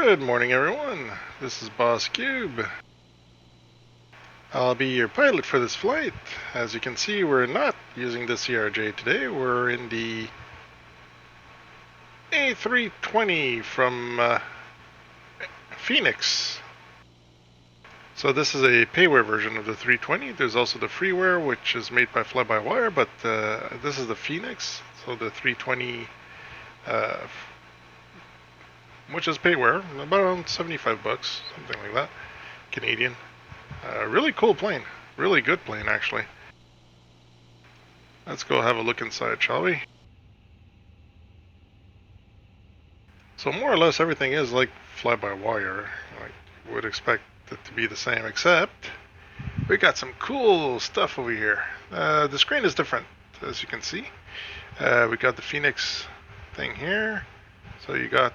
Good morning, everyone. This is Boss Cube. I'll be your pilot for this flight. As you can see, we're not using the CRJ today. We're in the A320 from Fenix. So this is a payware version of the 320. There's also the freeware, which is made by Fly-by-Wire, but this is the Fenix. So the 320, which is payware, about around 75 bucks, something like that, Canadian. Really cool plane. Really good plane, actually. Let's go have a look inside, shall we? So more or less everything is like fly-by-wire. Like you would expect it to be the same, except we got some cool stuff over here. The screen is different, as you can see. We got the Fenix thing here. So you got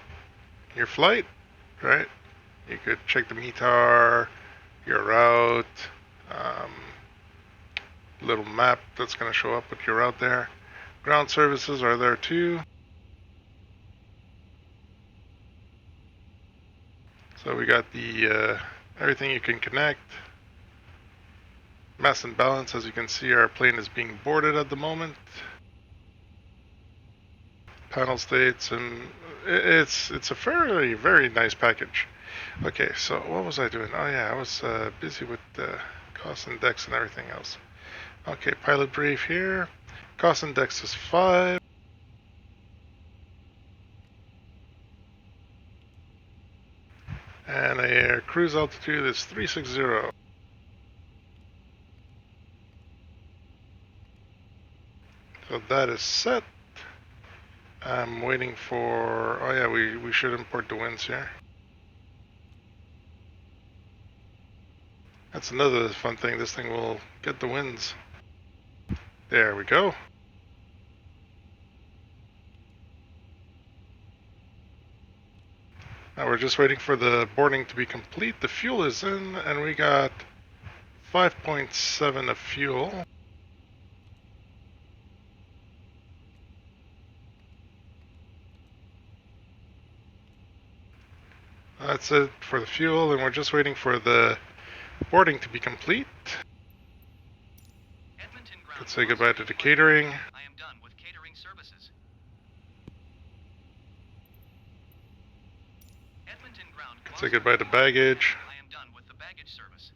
your flight, right? You could check the METAR, your route, little map that's going to show up with your route there. Ground services are there too. So we got the everything you can connect. Mass and balance, as you can see, our plane is being boarded at the moment. Panel states, and it's a very nice package. Okay, so what was I doing? Oh yeah, I was busy with the cost index and everything else. Okay, pilot brief here. Cost index is 5. And a cruise altitude is 360. So that is set. I'm waiting for, oh yeah, we should import the winds here. That's another fun thing, this thing will get the winds. There we go. Now we're just waiting for the boarding to be complete. The fuel is in, and we got 5.7 of fuel. That's it for the fuel, and we're just waiting for the boarding to be complete. Let's say goodbye to the catering. I am done with catering services. Edmonton ground. Say goodbye to baggage. I am done with the baggage service.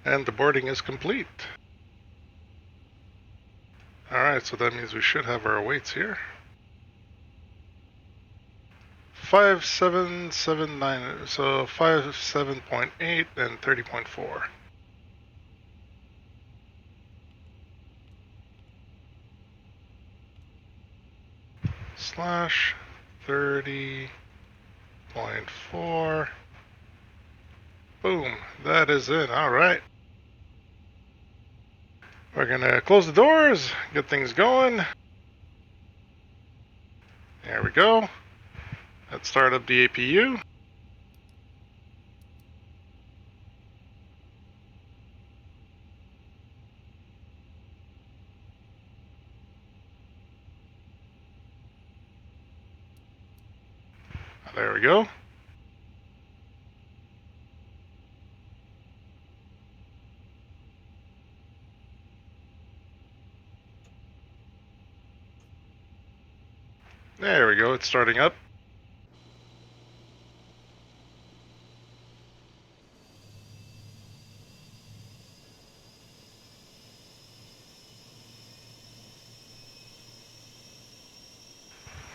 And the boarding is complete. Alright, so that means we should have our weights here. 5779, so 57.8 and 30.4. Slash 30.4. Boom, that is it. Alright. We're gonna close the doors, get things going. There we go. Let's start up the APU. There we go. There we go, it's starting up.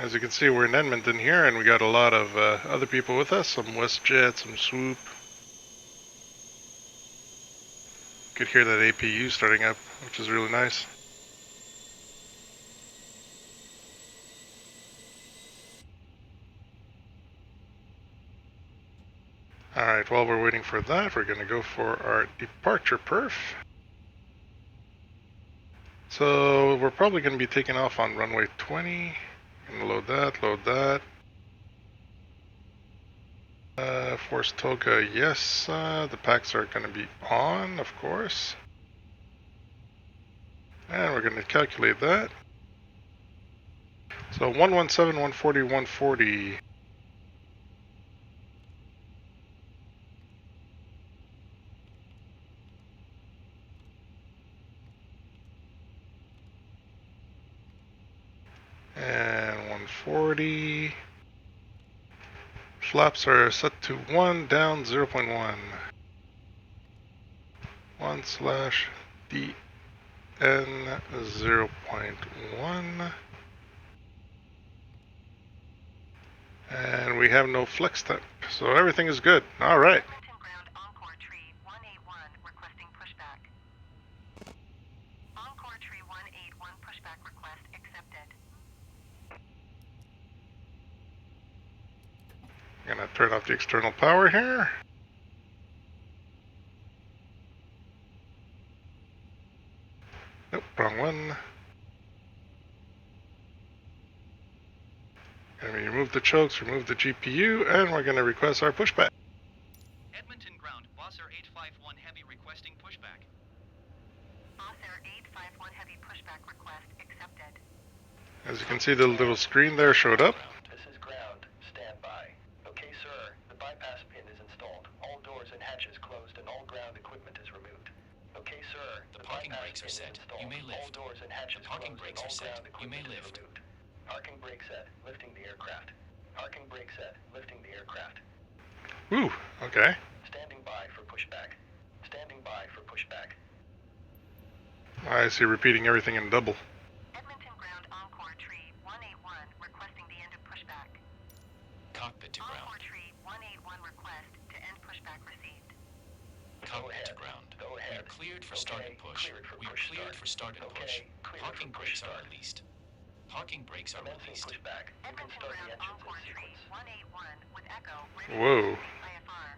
As you can see, we're in Edmonton here, and we got a lot of other people with us, some WestJet, some Swoop. You could hear that APU starting up, which is really nice. Alright, while we're waiting for that, we're going to go for our departure perf. So we're probably going to be taking off on runway 20. Gonna load that, load that. Force Toga, yes. The packs are going to be on, of course. And we're going to calculate that. So 117, 140, 140. And 140. Flaps are set to 1, down 0.1. 1 slash DN 0.1. And we have no flex temp, so everything is good. All right. Edmonton ground Encore tree 181 requesting pushback. Encore tree 181 pushback request accepted. I'm gonna turn off the external power here. Nope, wrong one. And we remove the chokes, remove the GPU, and we're gonna request our pushback. Edmonton ground, Bosser 851 Heavy requesting pushback. Author 851 heavy pushback request accepted. As you can see, the little screen there showed up. This is ground. Stand by. Okay, sir. The bypass pin is installed. All doors and hatches closed and all ground equipment is removed. Okay, sir. The parking brakes are set. You may lift. All doors and hatches The parking closed brakes and are all set. ground You may equipment is lift. removed. Parking brake set. Lifting the aircraft. Parking brake set. Lifting the aircraft. Ooh, okay. Standing by for pushback. Standing by for pushback. I see repeating everything in double. Edmonton ground Encore tree 181 requesting the end of pushback. Cockpit to ground. Encore tree 181 request to end pushback received. Cockpit to ground. Go We ahead. are cleared for start and push. Cleared for We are push cleared start. for start and push. Okay, cleared Parking for push brakes are start. released. Parking brakes are Commencing released. pushback. You can Edmonton start the ground engines Encore in tree sequence. 181 with echo ready Whoa. for IFR.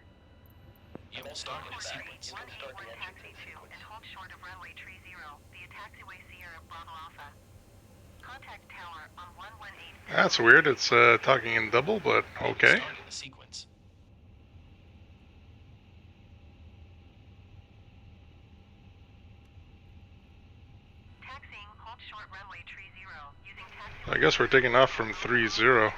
You will start in Encore a tree sequence. 181 taxi 2 and hold short of runway tree 0 via taxiway Sierra Bravo Alpha. Contact tower on 118. That's weird. It's talking in double, but You will okay. start in a sequence. Taxiing hold short runway tree 0 using taxi. I guess we're taking off from 3-0. 181.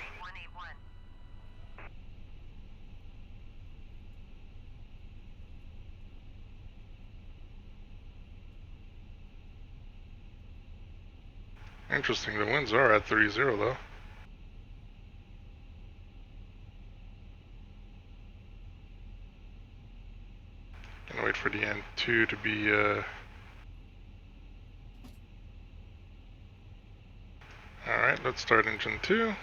Interesting. The winds are at 3-0 though. Gonna wait for the N2 to be Alright, let's start engine 2.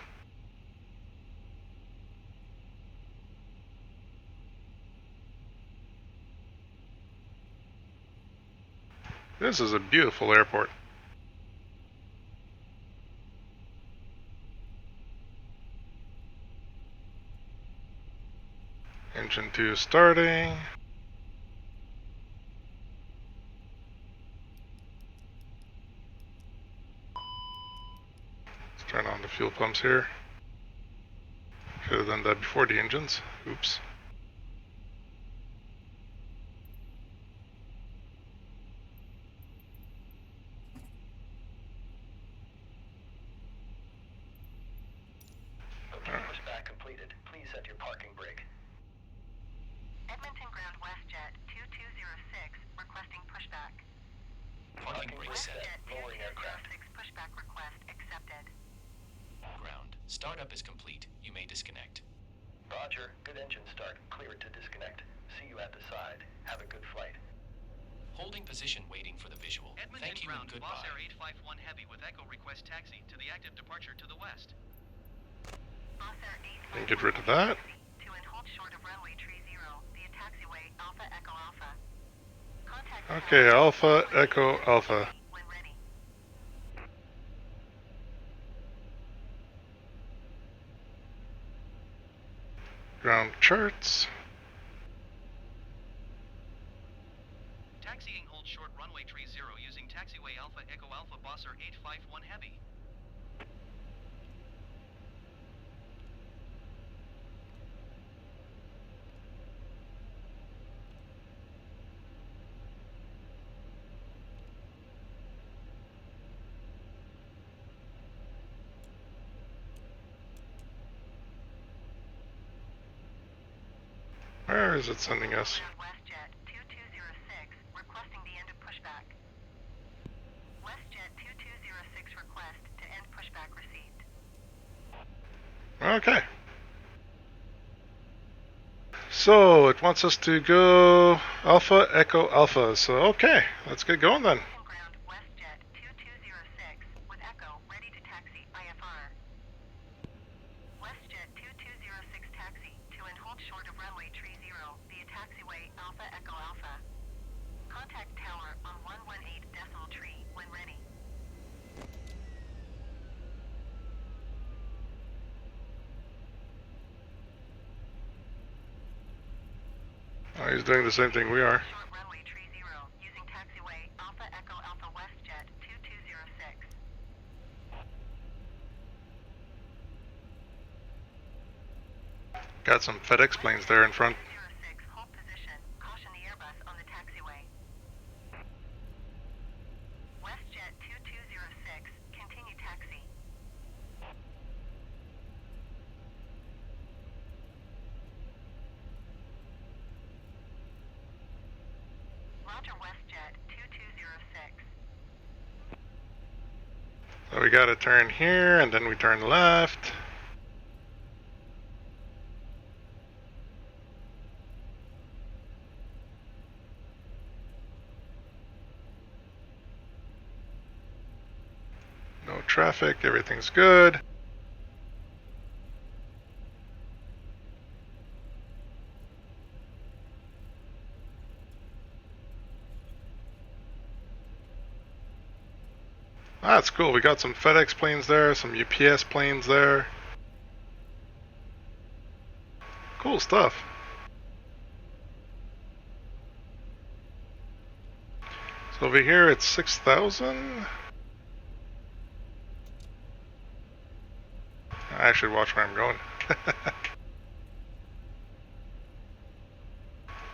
This is a beautiful airport. Engine 2 is starting. Let's turn on the fuel pumps here. Should have done that before the engines. Oops. Okay, pushback completed. Please set your parking brake. Edmonton ground WestJet 2206 requesting pushback. Parking brake set. WestJet Lowering aircraft. 2206 pushback request accepted. Ground. Startup is complete. You may disconnect. Roger. Good engine start. Cleared to disconnect. See you at the side. Have a good flight. Holding position waiting for the visual. Edmonton Thank you and ground, goodbye. Bosser 851 Heavy with echo request taxi to the active departure to the west. Author 851 Get rid of that. to and hold short of runway tree 0 via taxiway Alpha Echo Alpha. Contact Okay, Alpha, Echo, Alpha. when ready. Ground charts. Taxiing hold short runway tree 0 using taxiway Alpha Echo Alpha Bosser 851 Heavy. Where is it sending us? WestJet 2206 requesting the end of pushback. WestJet 2206 request to end pushback received. Okay. So it wants us to go Alpha Echo Alpha. So okay, let's get going then. Ground WestJet 2206 with Echo ready to taxi IFR. WestJet 2206 taxi to and hold short of runway 30 via taxiway Alpha Echo Alpha. Contact tower on 118.3 when ready. Oh, he's doing the same thing we are. Short runway 30 using taxiway Alpha Echo Alpha WestJet 2206. Got some FedEx planes there in front. 206 hold position. Caution the Airbus on the taxiway. WestJet 2206 continue taxi. Roger WestJet 2206. So we gotta turn here and then we turn left. No traffic, everything's good. That's cool. We got some FedEx planes there, some UPS planes there. Cool stuff. So over here it's 6,000. I should watch where I'm going.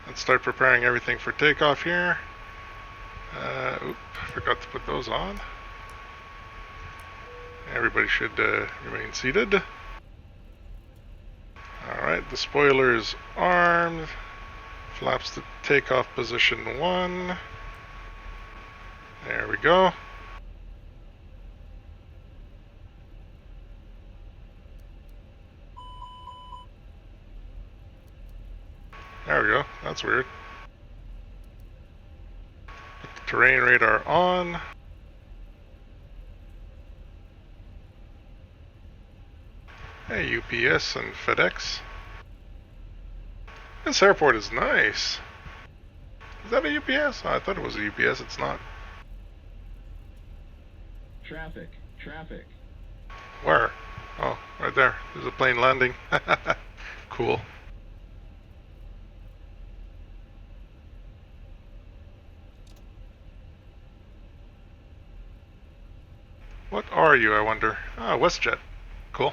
Let's start preparing everything for takeoff here. Forgot to put those on. Everybody should remain seated. Alright, the spoiler is armed. Flaps to takeoff position 1. There we go. There we go. That's weird. Put the terrain radar on. Hey, UPS and FedEx. This airport is nice. Is that a UPS? Oh, I thought it was a UPS. It's not. Traffic. Where? Oh, right there. There's a plane landing. Cool. What are you, I wonder? Ah, WestJet. Cool.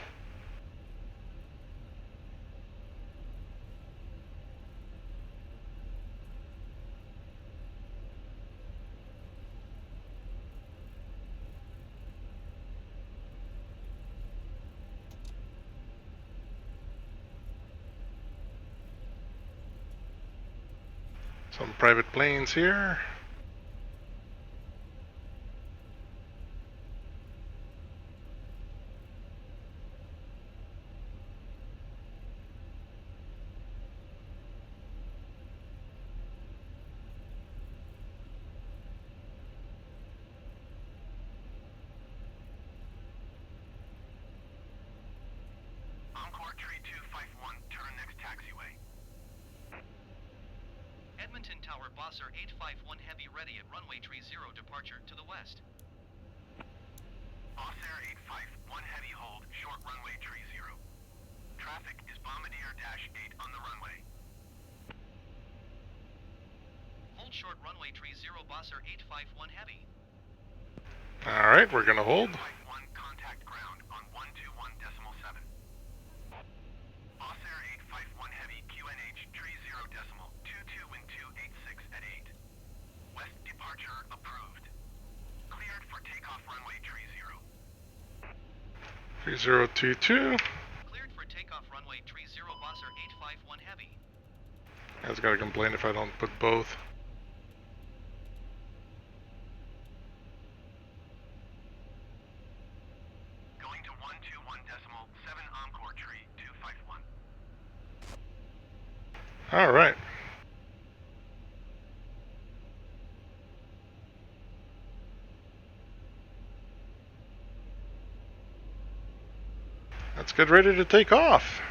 Some private planes here. Encore 3251, turn next taxiway. Edmonton Tower Bosser 851 Heavy ready at runway 30 departure to the west. Boss Air 851 Heavy hold, short runway 30. Traffic is Bombardier-8 on the runway. Hold short runway 30 Bosser 851 Heavy. Alright, we're gonna hold. 51 contact ground on 121.7. Boss Air 851 Heavy QNH 30.22 wind 286 at 8. West departure approved. Cleared for takeoff runway 30. 3022. Cleared for takeoff runway 30 Bosser 851 Heavy. gonna complain if I don't put both. Going to 121.7 Encore tree 251. Alright. Let's get ready to take off.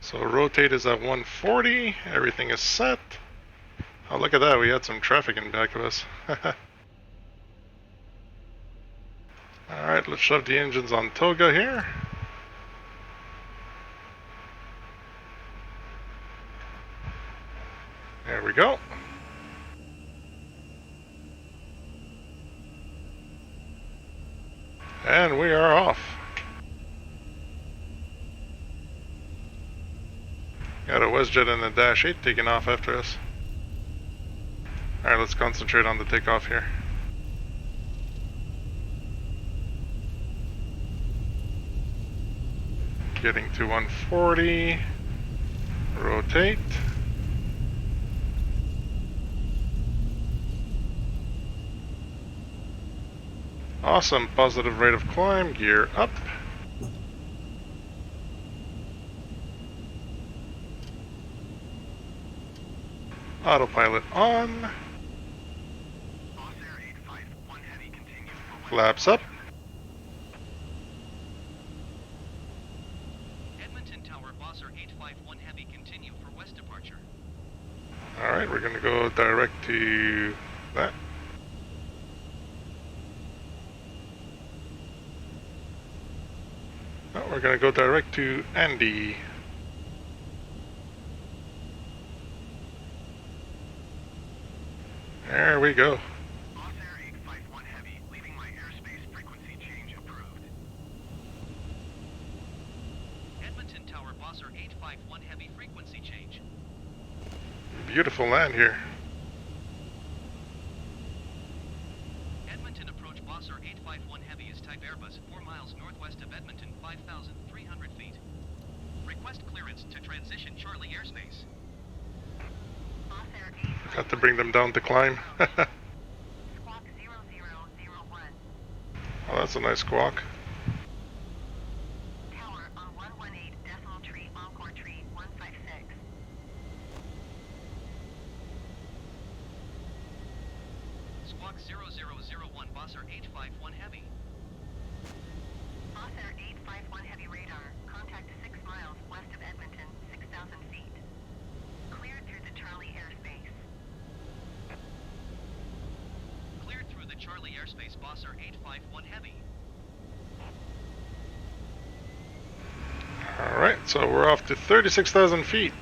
So rotate is at 140, everything is set. Oh, look at that, we had some traffic in back of us. Alright, let's shove the engines on toga here. There we go. And we are off. Got a WestJet and a Dash 8 taking off after us. Alright, let's concentrate on the takeoff here. Getting to 140. Rotate. Awesome, positive rate of climb, gear up. Autopilot on. Boss Air 851 Heavy continue for west. Flaps up. Edmonton Tower, Boss Air 851 Heavy, continue for west departure. Alright, we're gonna go direct to that. Oh, we're gonna go direct to Andy. There we go. Boss Air 851 Heavy, leaving my airspace frequency change approved. Edmonton Tower, Boss Air 851 Heavy, frequency change. Beautiful land here. Edmonton approach, Boss Air 851 Heavy is type Airbus, 4 miles northwest of Edmonton, 5,300 feet. Request clearance to transition Charlie airspace. Boss Air 851. Got to bring them down to climb. Squawk 0001. Oh, that's a nice squawk. Tower on 118 decimal tree, Encore tree 156. Squawk 0001, Boss Air 851 Heavy. Boss Air 851 Heavy radar. Contact 6 miles west of Edmonton, 6,000 feet. Cleared through the Charlie airspace. Cleared through the Charlie airspace, Boss Air 851 Heavy. Alright, so we're off to 36,000 feet.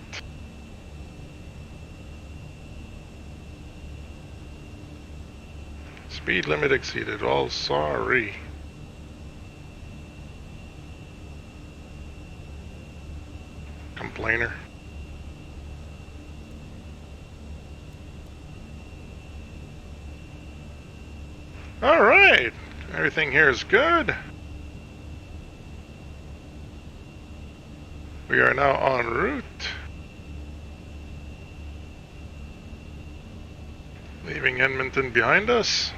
Speed limit exceeded. Oh, sorry. Complainer. Alright, everything here is good. We are now en route. Leaving Edmonton behind us.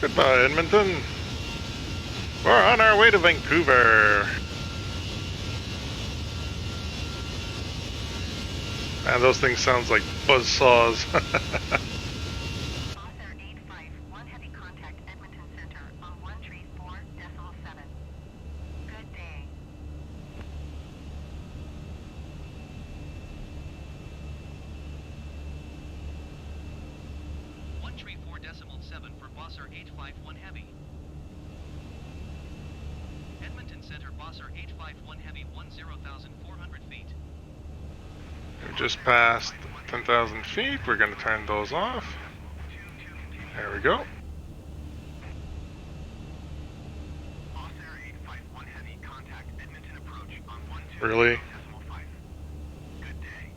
Goodbye, Edmonton. We're on our way to Vancouver. Man, those things sounds like buzzsaws. Boss Air 851 Heavy contact Edmonton Center on 134.7. Good day. 134.7 for Boss Air 851 Heavy. Edmonton Center, Boss Air 851 Heavy, 10,400 feet. We just passed 10,000 feet. We're going to turn those off. There we go. Boss Air 851 Heavy, contact Edmonton approach on 120.5. Really? Good day.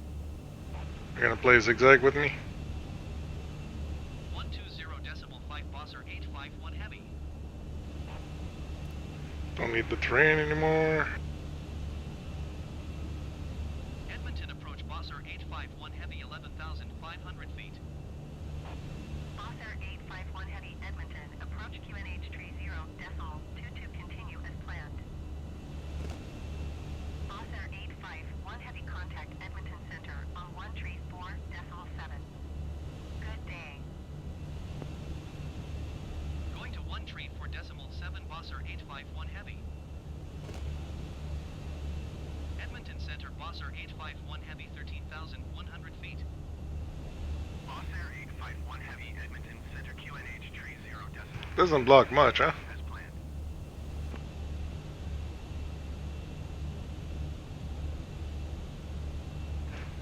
You're gonna play zigzag with me? 120.5 Bosser 851 Heavy. Don't need the terrain anymore. Edmonton approach Bosser 851 Heavy 11,500 feet. Boss Air 851 Heavy, Edmonton. Approach QNH tree 0.22 continue as planned. Boss Air 851 Heavy, contact Edmonton Center on 1 tree 4.7. Good day. Going to 1 tree 4.7 Bosser 851 Heavy. Edmonton Center Bosser 851 Heavy 13,100 feet. Boss Air 851 Heavy, Edmonton Center QNH tree 0.2. Doesn't block much, huh? As planned.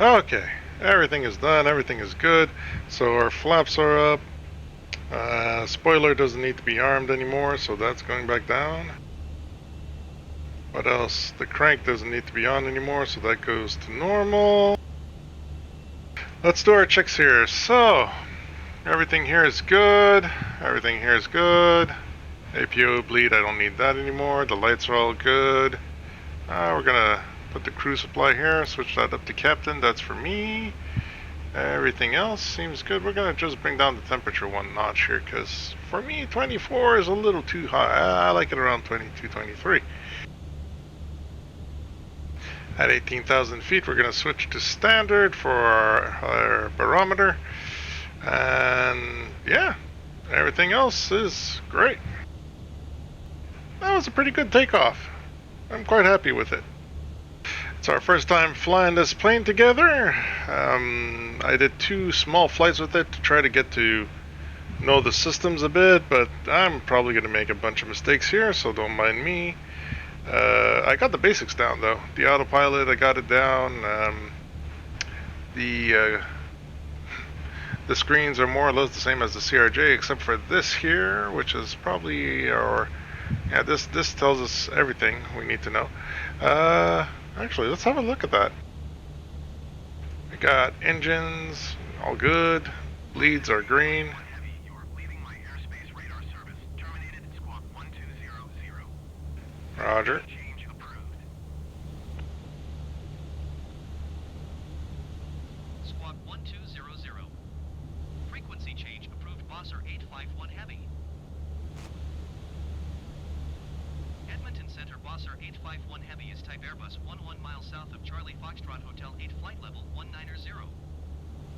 Okay, everything is done, everything is good. So our flaps are up. Spoiler doesn't need to be armed anymore, so that's going back down. What else? The crank doesn't need to be on anymore, so that goes to normal. Let's do our checks here. So, everything here is good. Everything here is good. APO bleed, I don't need that anymore. The lights are all good. We're gonna put the crew supply here, switch that up to captain, that's for me. Everything else seems good. We're gonna just bring down the temperature 1 notch here, because for me 24 is a little too high. I like it around 22, 23. At 18,000 feet we're gonna switch to standard for our barometer. And yeah, everything else is great. That was a pretty good takeoff. I'm quite happy with it. It's our first time flying this plane together. I did 2 small flights with it to try to get to know the systems a bit, but I'm probably going to make a bunch of mistakes here, so don't mind me. I got the basics down though. The autopilot, I got it down. The screens are more or less the same as the CRJ, except for this here, which is probably our... Yeah, this tells us everything we need to know. Actually, let's have a look at that. We got engines, all good. Leads are green. Heavy, you are leaving my airspace radar service. Terminated squawk 1200. Roger. Change approved. Squawk 1200. Frequency change approved Bosser 851 Heavy. Edmonton Center Bosser 851 Heavy is type Airbus 11 miles south of Charlie Foxtrot Hotel 8 flight level 190.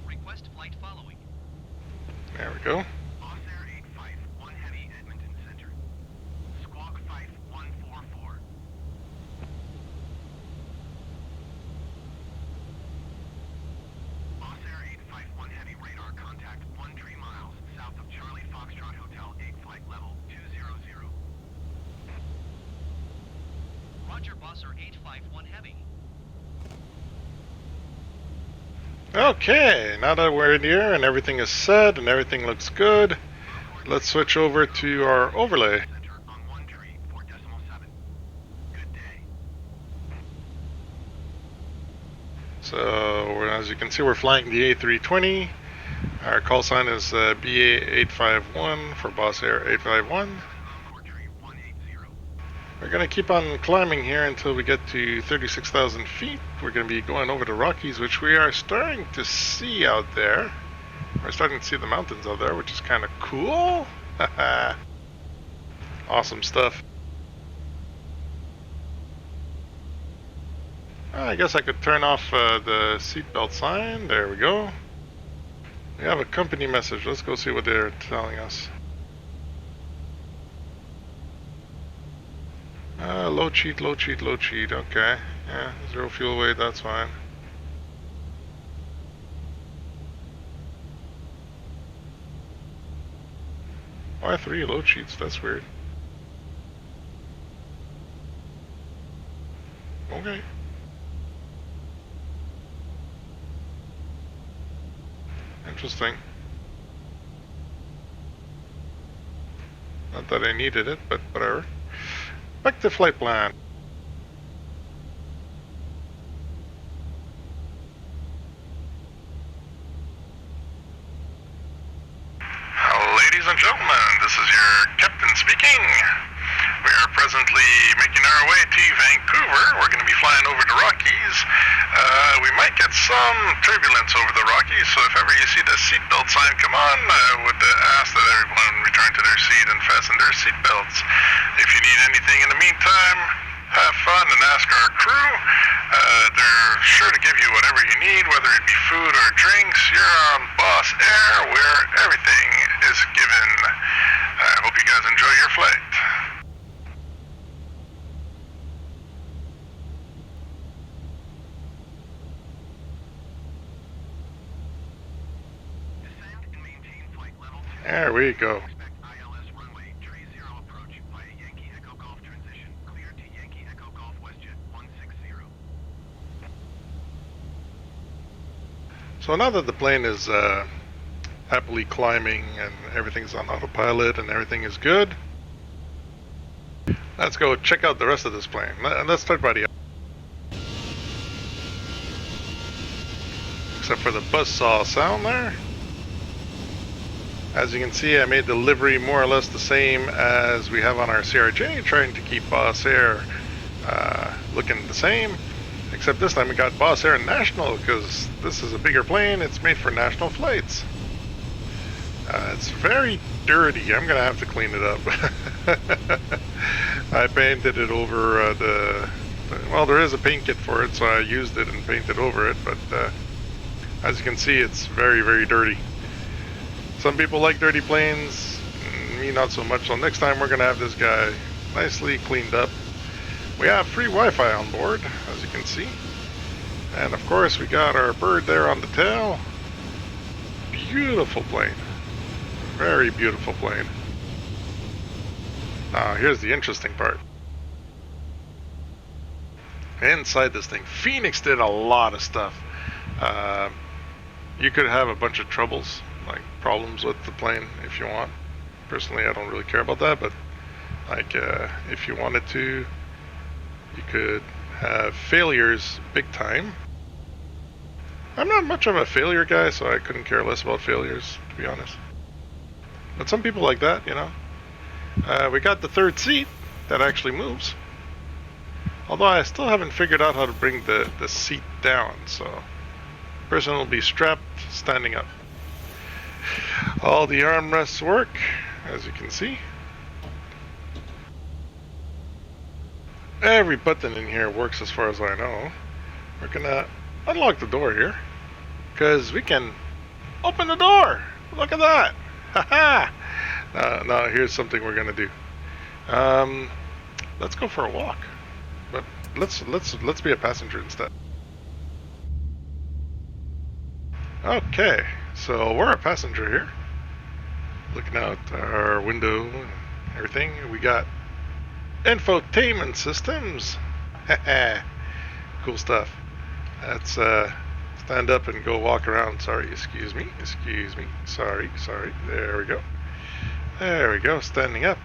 Request flight following. There we go. Boss Air 851 Heavy, Edmonton Center. Squawk 5144. Boss Air 851 Heavy, radar contact 13 miles south of Charlie Foxtrot Hotel 8 flight level 200. Roger Bosser 851 Heavy. Okay, now that we're in here and everything is set and everything looks good, let's switch over to our overlay. Center on 1 tree 4.7. Good day. So, as you can see, we're flying the A320. Our call sign is BA851 for Boss Air 851. Encore tree 180. We're going to keep on climbing here until we get to 36,000 feet. We're going to be going over the Rockies, which we are starting to see out there. We're starting to see the mountains out there, which is kind of cool. Awesome stuff. I guess I could turn off the seatbelt sign. There we go. We have a company message. Let's go see what they're telling us. Low cheat, low cheat, low cheat. Okay. Yeah, 0 fuel weight, that's fine. Why 3 low cheats? That's weird. Okay. Interesting. Not that I needed it, but whatever. Back to flight plan. Ladies and gentlemen, this is your captain speaking. We are presently making our way to Vancouver. We're going to be flying over the Rockies. We might get some turbulence over the Rockies, so if ever you see the seatbelt sign come on, I would ask that everyone return to their seat and fasten their seatbelts. If you need anything in the meantime, have fun and ask our crew. They're sure to give you whatever you need, whether it be food or drinks. You're on Boss Air, where everything is given. I hope you guys enjoy your flight. Descend and maintain flight level 2. There we go. Expect ILS runway 30 approach via Yankee Echo Golf transition. Clear to Yankee Echo Golf WestJet 160. So now that the plane is happily climbing and everything's on autopilot and everything is good, let's go check out the rest of this plane. Let's start by the... Except for the buzzsaw sound there. As you can see, I made the livery more or less the same as we have on our CRJ, trying to keep Boss Air looking the same. Except this time we got Boss Air National, because this is a bigger plane, it's made for national flights. It's very dirty, I'm going to have to clean it up. I painted it over well, there is a paint kit for it, so I used it and painted over it, but as you can see, it's very, very dirty. Some people like dirty planes, me not so much, so next time we're going to have this guy nicely cleaned up. We have free Wi-Fi on board, as you can see. And of course, we got our bird there on the tail. Beautiful plane. Very beautiful plane. Now, here's the interesting part. Inside this thing, Fenix did a lot of stuff. You could have a bunch of troubles, like problems with the plane if you want. Personally, I don't really care about that, but like if you wanted to, you could have failures big time. I'm not much of a failure guy, so I couldn't care less about failures, to be honest. But some people like that, you know. We got the third seat that actually moves. Although I still haven't figured out how to bring the seat down, so the person will be strapped standing up. All the armrests work, as you can see. Every button in here works as far as I know. We're gonna unlock the door here, because we can open the door. Look at that. Haha. Now here's something we're gonna do. Let's go for a walk, but let's be a passenger instead. Okay, so we're a passenger here, looking out our window and everything. We got infotainment systems. Cool stuff. Let's stand up and go walk around. Sorry, excuse me. Sorry. There we go. There we go, standing up.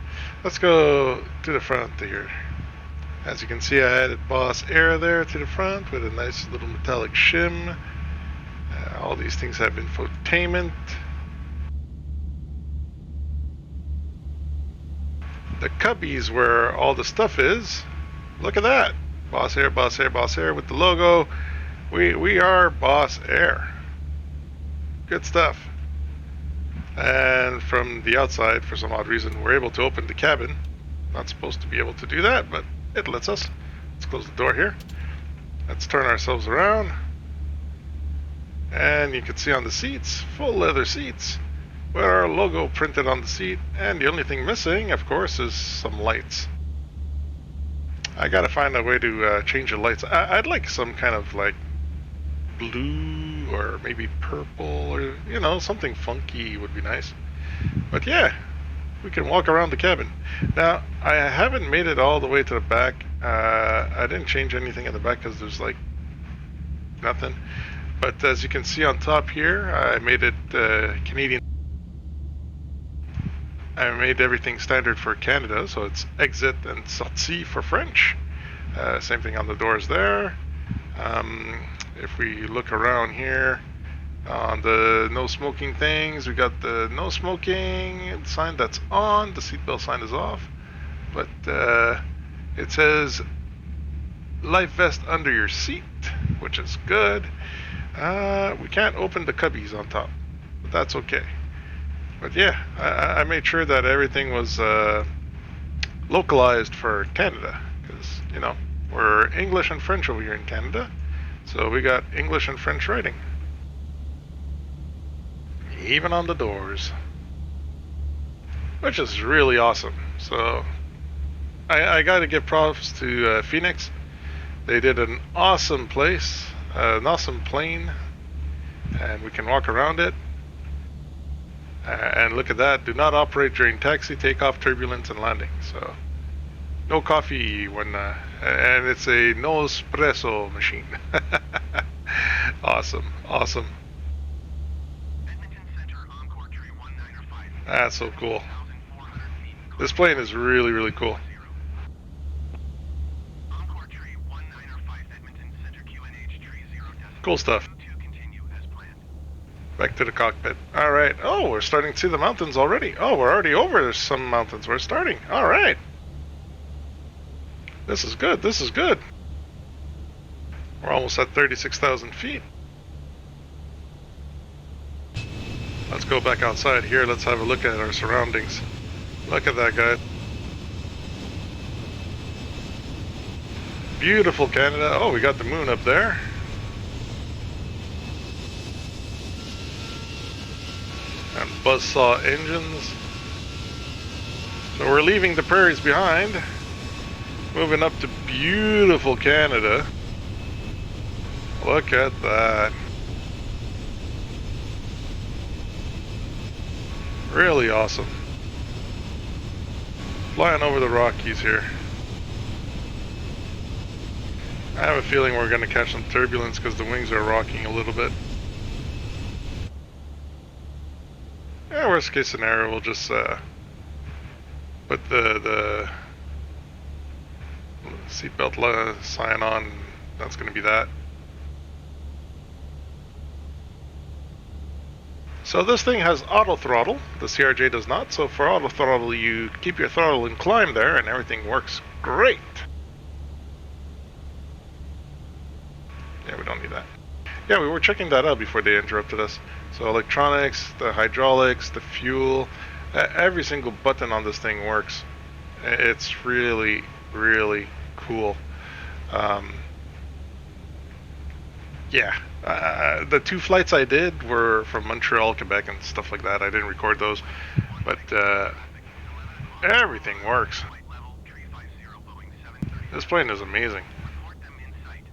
Let's go to the front here. As you can see, I added Boss Air there to the front with a nice little metallic shim. All these things have infotainment. The cubbies where all the stuff is. Look at that. Boss Air with the logo. We are Boss Air. Good stuff. And from the outside, for some odd reason, we're able to open the cabin. Not supposed to be able to do that, but it lets us. Let's close the door here. Let's turn ourselves around. And you can see on the seats, full leather seats, with our logo printed on the seat. And the only thing missing, of course, is some lights. I gotta find a way to change the lights. I'd like some kind of like blue or maybe purple, or you know, something funky would be nice. But yeah, we can walk around the cabin. Now, I haven't made it all the way to the back. I didn't change anything in the back because there's like nothing. But as you can see on top here, I made it Canadian. I made everything standard for Canada, so it's exit and sortie for French. Same thing on the doors there. If we look around here on the no smoking things, we got the no smoking sign that's on, the seatbelt sign is off, but it says life vest under your seat, which is good. We can't open the cubbies on top, but that's okay. But yeah, I made sure that everything was localized for Canada, because, you know, we're English and French over here in Canada, so we got English and French writing. Even on the doors. Which is really awesome. So, I gotta give props to Fenix. They did an awesome place, an awesome plane, and we can walk around it. And look at that, do not operate during taxi, takeoff, turbulence, and landing. So, no coffee when, and it's a no espresso machine. Awesome, awesome. Edmonton Center, Encore Tree 195. That's so cool. 1,400 feet. This plane is really, really cool. Encore Tree 195, Edmonton Center, QNH Tree 0 decimal. Cool stuff. 22 continue as planned. Back to the cockpit. Alright. Oh, we're starting to see the mountains already. Oh, we're already over some mountains. We're starting. Alright. This is good. This is good. We're almost at 36,000 feet. Let's go back outside here. Let's have a look at our surroundings. Look at that, guy. Beautiful Canada. Oh, we got the moon up there. And buzzsaw engines. So we're leaving the prairies behind. Moving up to beautiful Canada. Look at that. Really awesome. Flying over the Rockies here. I have a feeling we're going to catch some turbulence because the wings are rocking a little bit. Yeah, worst case scenario, we'll just put the seatbelt sign on. That's going to be that. So this thing has auto throttle. The CRJ does not. So for auto throttle, you keep your throttle and climb there, and everything works great. Yeah, we don't need that. Yeah, we were checking that out before they interrupted us. So electronics, the hydraulics, the fuel, every single button on this thing works. It's really, really cool. Yeah, the two flights I did were from Montreal, Quebec, and stuff like that. I didn't record those, but everything works. Flight level, Tree 50, Boeing 730. This plane is amazing. Report them in sight.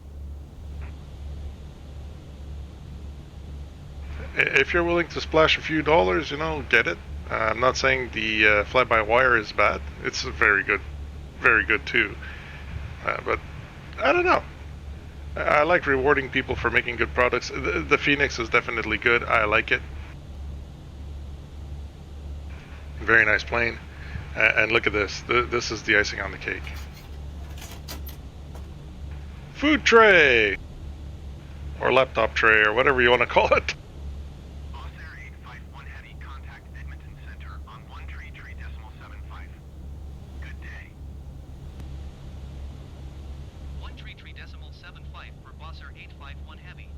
If you're willing to splash a few dollars, you know, get it. I'm not saying the fly-by-wire is bad. It's very good too. But I don't know. I like rewarding people for making good products. The Fenix is definitely good. I like it. Very nice plane. And look at this. This is the icing on the cake. Food tray! Or laptop tray, or whatever you want to call it. Boss Air 851 Heavy, contact Edmonton Center on 133.75. Good day. 133.75 for Bosser 851 Heavy.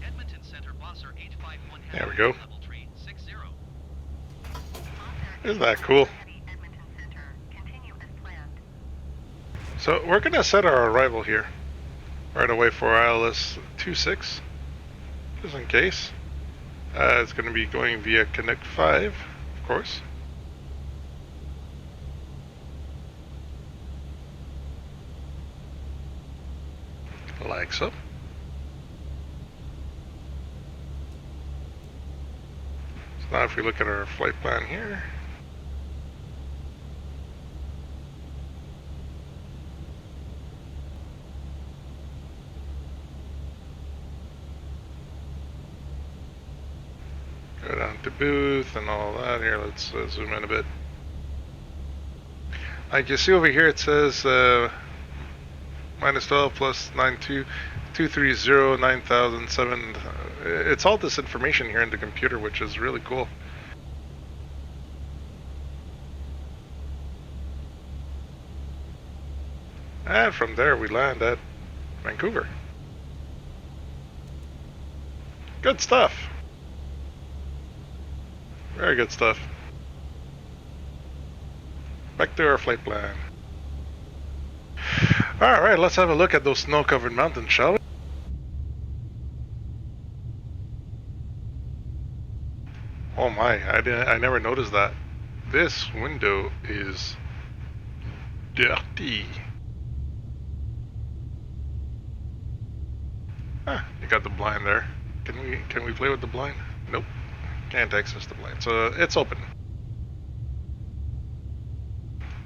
Edmonton Center Bosser 851 Heavy. There we go. Level 360. Isn't that cool? Heavy, Edmonton Center. Continue as planned. So we're going to set our arrival here right away for ILS 26, just in case. It's going to be going via Connect 5, of course. Like so. So now if we look at our flight plan here, Go down to booth and all that. Here, let's zoom in a bit. Like you see over here, it says minus 12 plus 92, 230, 9007. It's all this information here in the computer, which is really cool. And from there, we land at Vancouver. Good stuff. Very good stuff. Back to our flight plan. Alright, let's have a look at those snow-covered mountains, shall we? Oh my, I never noticed that. This window is dirty. Ah, you got the blind there. Can we play with the blind? Nope. Can't access the blind. So it's open.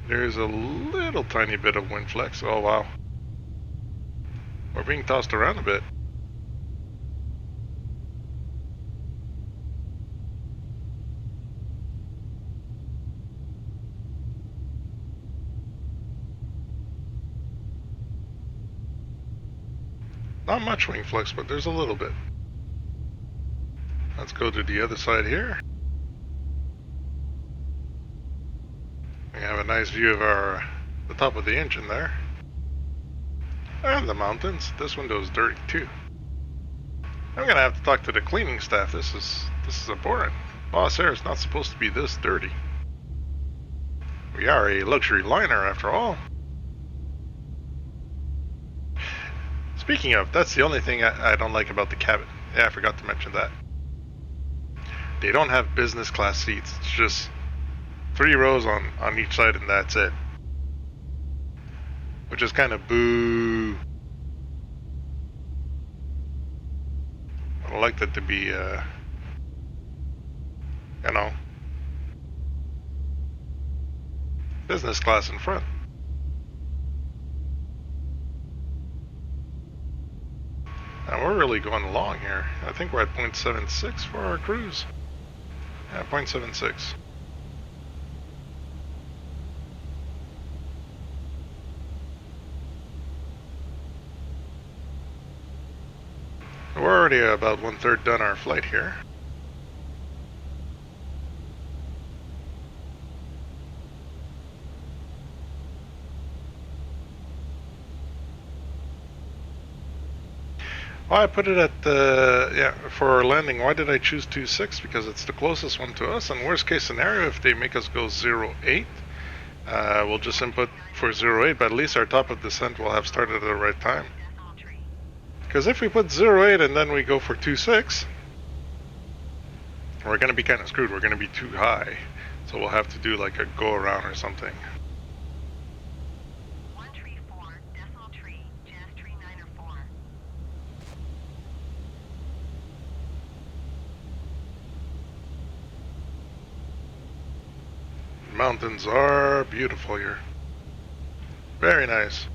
There's a little tiny bit of wind flex. Oh wow. We're being tossed around a bit. Not much wing flex, but there's a little bit. Let's go to the other side here. We have a nice view of the top of the engine there. And the mountains. This window is dirty too. I'm gonna have to talk to the cleaning staff. This is important. Boss Air is not supposed to be this dirty. We are a luxury liner after all. Speaking of, that's the only thing I don't like about the cabin. Yeah, I forgot to mention that. They don't have business class seats. It's just 3 rows on each side and that's it. Which is kind of boo. I would like that to be, you know, business class in front. And we're really going along here. I think we're at 0.76 for our cruise. Yeah, 0.76. We're already about 1/3 done our flight here. Well, I put it at for our landing. Why did I choose 26? Because it's the closest one to us. And worst case scenario, if they make us go 08, we'll just input for 08, but at least our top of descent will have started at the right time. Because if we put 08 and then we go for 26, we're going to be kind of screwed. We're going to be too high. So we'll have to do like a go around or something. 134, decimal tree, Jazz tree 9 or 4. Mountains are beautiful here. Very nice.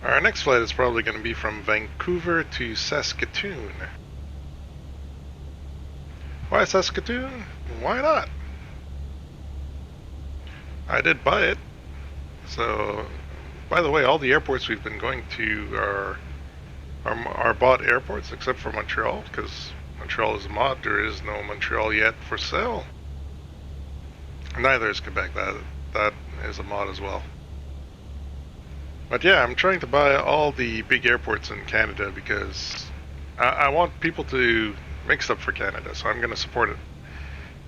Our next flight is probably going to be from Vancouver to Saskatoon. Why Saskatoon? Why not? I did buy it. So, by the way, all the airports we've been going to are bought airports except for Montreal, because Montreal is a mod. There is no Montreal yet for sale. Neither is Quebec. That is a mod as well. But yeah, I'm trying to buy all the big airports in Canada because I want people to make stuff for Canada, so I'm going to support it.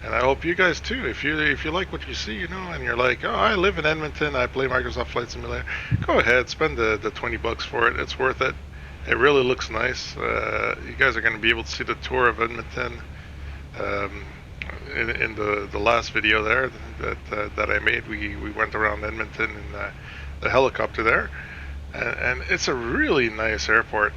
And I hope you guys too. If you like what you see, you know, and you're like, oh, I live in Edmonton, I play Microsoft Flight Simulator, go ahead, spend the $20 for it. It's worth it. It really looks nice. You guys are going to be able to see the tour of Edmonton in the last video there that I made. We went around Edmonton in the helicopter there, and it's a really nice airport.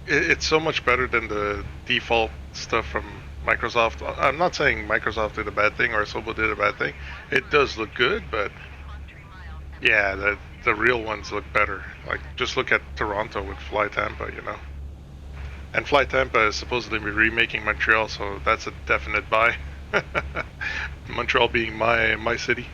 It's so much better than the default stuff from Microsoft, I'm not saying Microsoft did a bad thing or Sobo did a bad thing. It does look good, but yeah, the real ones look better. Like, just look at Toronto with Fly Tampa, you know. And Fly Tampa is supposedly remaking Montreal, so that's a definite buy. Montreal being my city.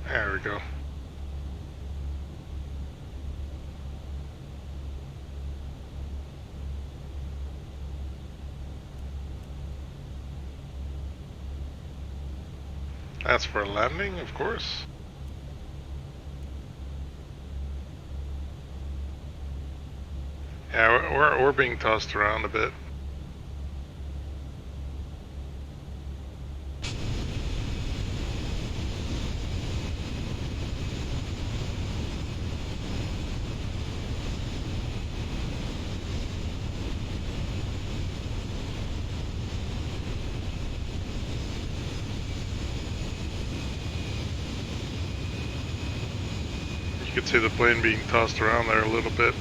There we go. That's for a landing, of course. Yeah, we're being tossed around a bit. You could see the plane being tossed around there a little bit.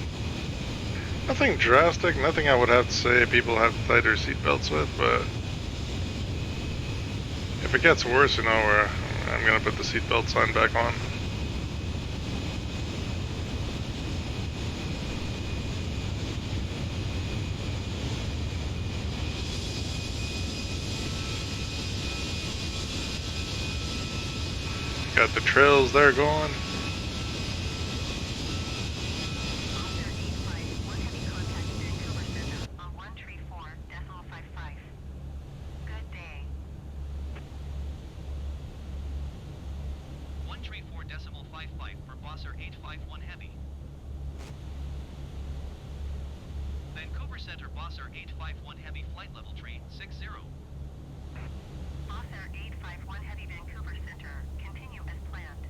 Nothing drastic, nothing I would have to say people have tighter seatbelts with, but if it gets worse, you know, I'm gonna put the seatbelt sign back on. Got the trails there going. Vancouver Center, Bosser 851 Heavy, flight level tree 60. Bosser 851 Heavy, Vancouver Center. Continue as planned.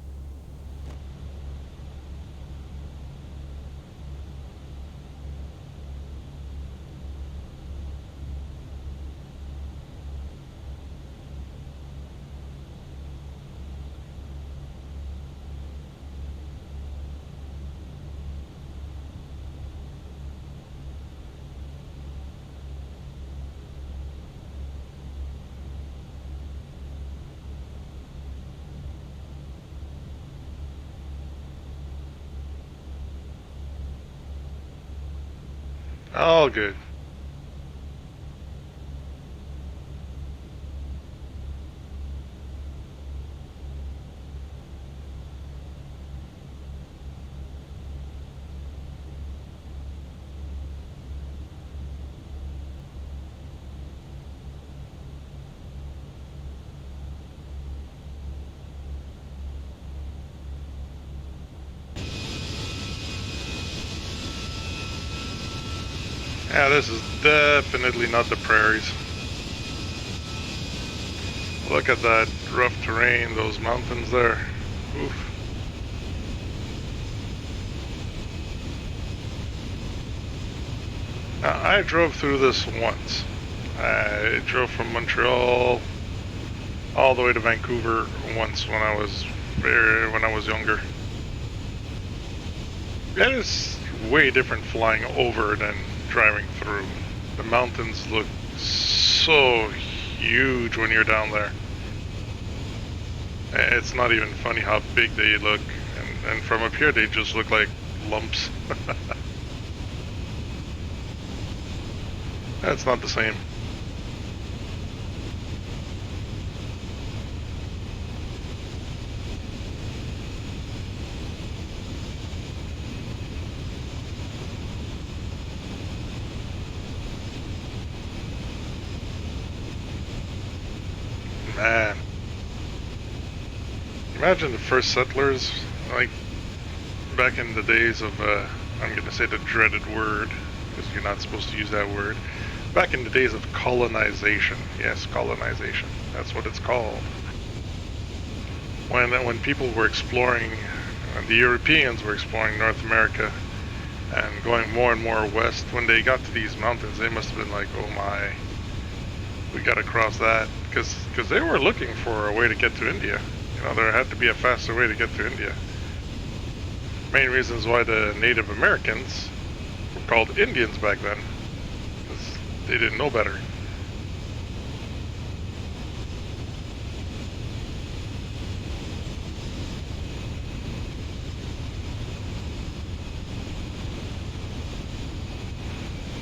All good. Yeah, this is definitely not the prairies. Look at that rough terrain, those mountains there. Oof. Now, I drove through this once. I drove from Montreal all the way to Vancouver once when I was younger. It is way different flying over than driving through. The mountains look so huge when you're down there. It's not even funny how big they look, and from up here they just look like lumps. That's not the same. Man. Imagine the first settlers, like back in the days of, I'm gonna say the dreaded word, because you're not supposed to use that word. Back in the days of colonization. Yes, colonization. That's what it's called. When people were exploring, the Europeans were exploring North America, And going more and more west, when they got to these mountains, they must have been like, oh my, we gotta cross that. Because they were looking for a way to get to India. You know, there had to be a faster way to get to India. Main reasons why the Native Americans were called Indians back then, because they didn't know better.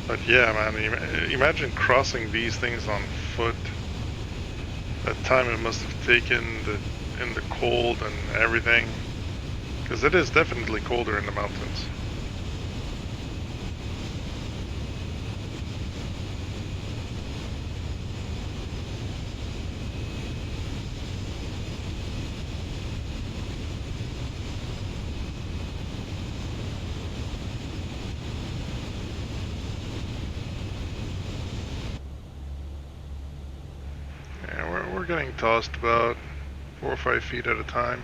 But yeah, man, imagine crossing these things on foot. That time it must have taken in the cold and everything. Because it is definitely colder in the mountains. Yeah, we're getting tossed about 4 or 5 feet at a time.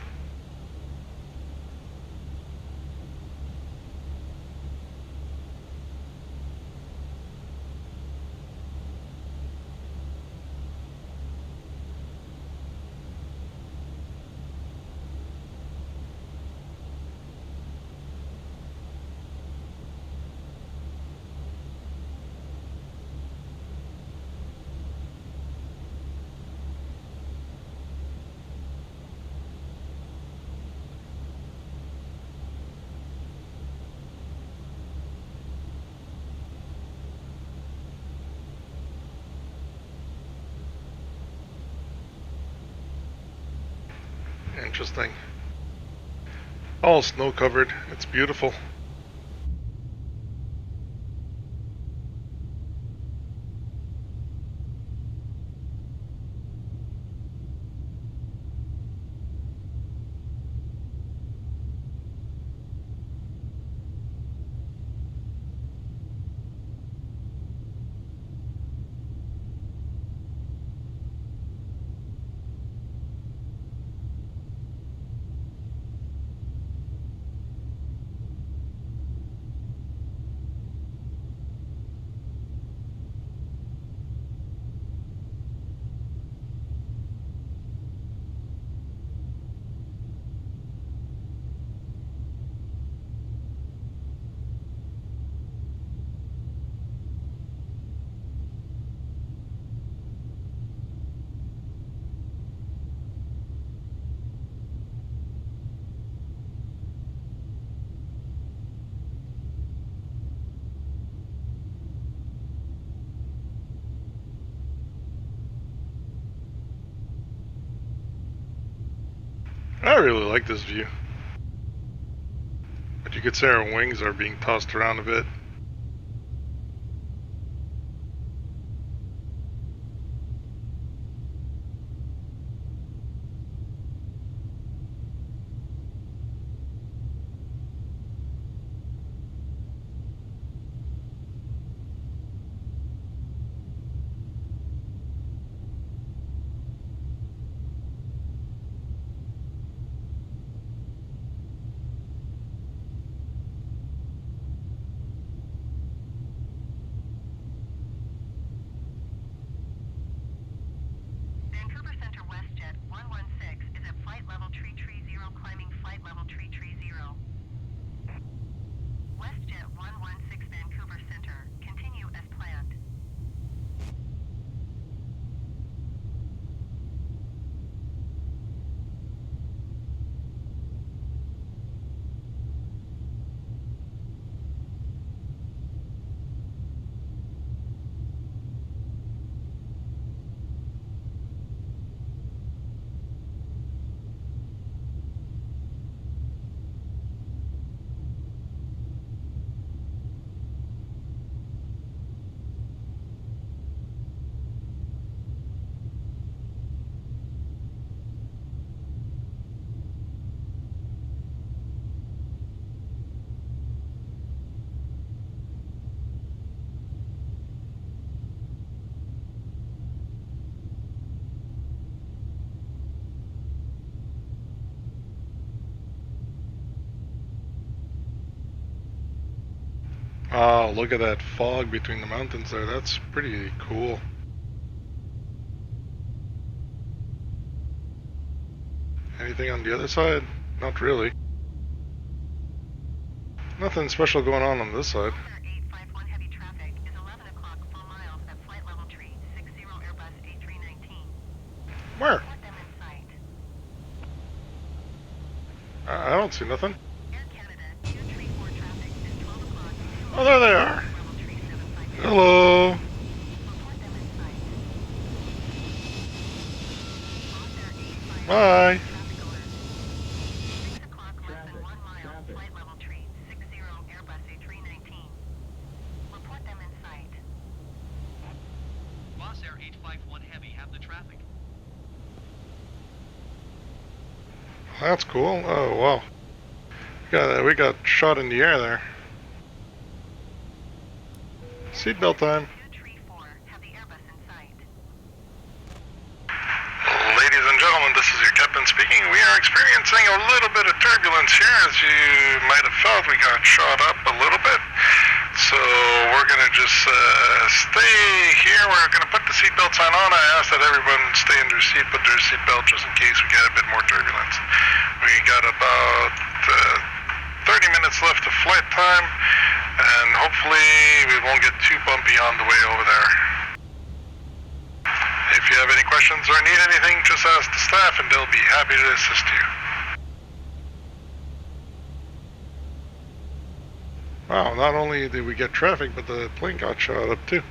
Interesting. All snow covered. It's beautiful. I really like this view. But you could say our wings are being tossed around a bit. Oh, look at that fog between the mountains there. That's pretty cool. Anything on the other side? Not really. Nothing special going on this side. Officer 851 heavy traffic is 11 o'clock 4 miles at flight level tree 60 Airbus A319. Where? Report them in sight. I don't see nothing. Air Canada 234 traffic is 12 o'clock 2 Oh, there they miles are. at level tree 752. Hello. Report them in sight. Officer 851 Bye. traffic alert. 6 o'clock less than 1 mile flight level tree 60 Airbus A319. Report them in sight. Boss Air 851 Heavy have the traffic. That's cool. Oh, wow. We got shot in the air there. Seatbelt time. 234 have the Airbus in sight. Ladies and gentlemen, this is your captain speaking. We are experiencing a little bit of turbulence here. As you might have felt, we got shot up a little bit. So we're going to just stay here. We're going to put the seatbelt sign on. I ask that everyone stay in their seat, put their seatbelt just in case we get a bit more turbulence. We got about 30 minutes left of flight time, and hopefully we won't get too bumpy on the way over there. If you have any questions or need anything, just ask the staff and they'll be happy to assist you. Wow, not only did we get traffic, but the plane got shot up too.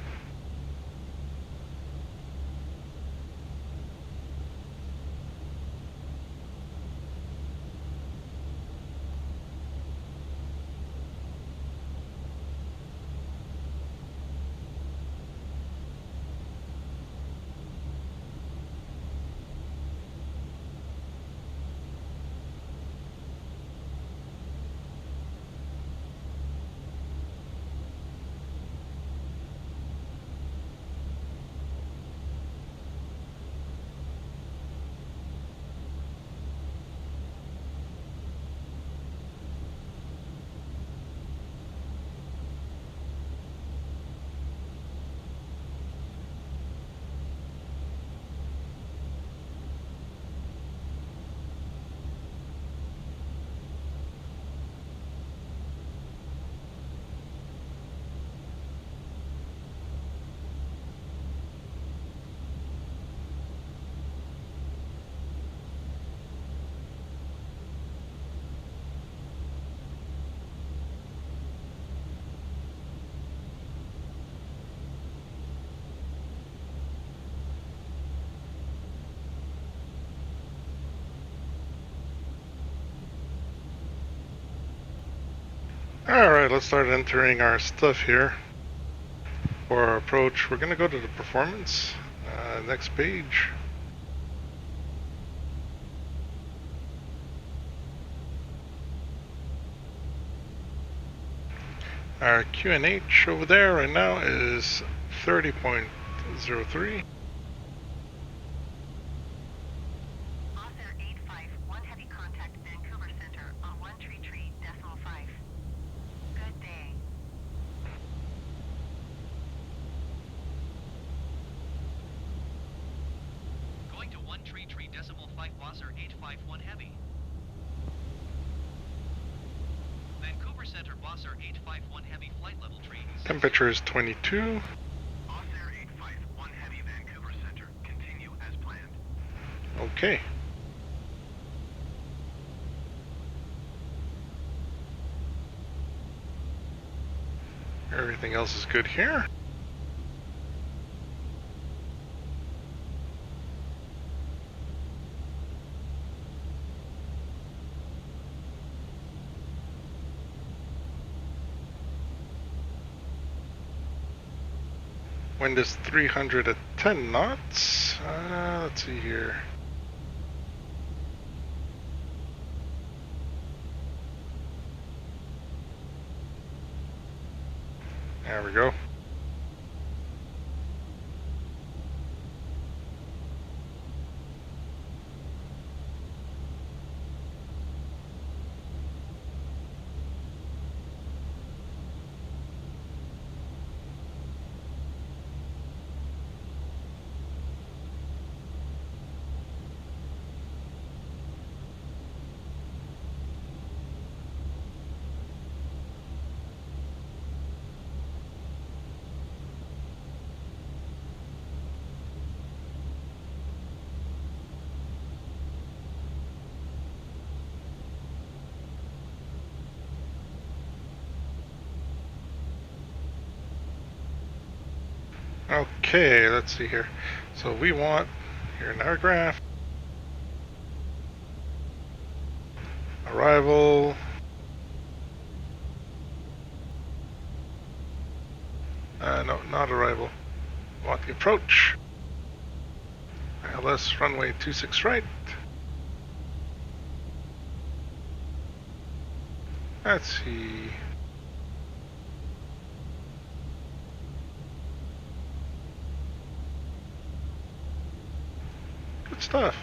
Alright, let's start entering our stuff here. For our approach, we're going to go to the performance. Next page. Our QNH over there right now is 30.03. Officer 851 heavy contact Vancouver Center on 133.5. Good day. Going to 133.5 Boss Air 851 Heavy. Vancouver Center Boss Air 851 Heavy flight level tree. Temperature is 22. Officer 851 Heavy Vancouver Center. Continue as planned. Okay. Everything else is good here. Wind is 310 knots. Let's see here. There we go. Okay, let's see here. So we want here in our graph arrival, no, not arrival. We want the approach. ILS runway 26 right. Let's see. Good stuff.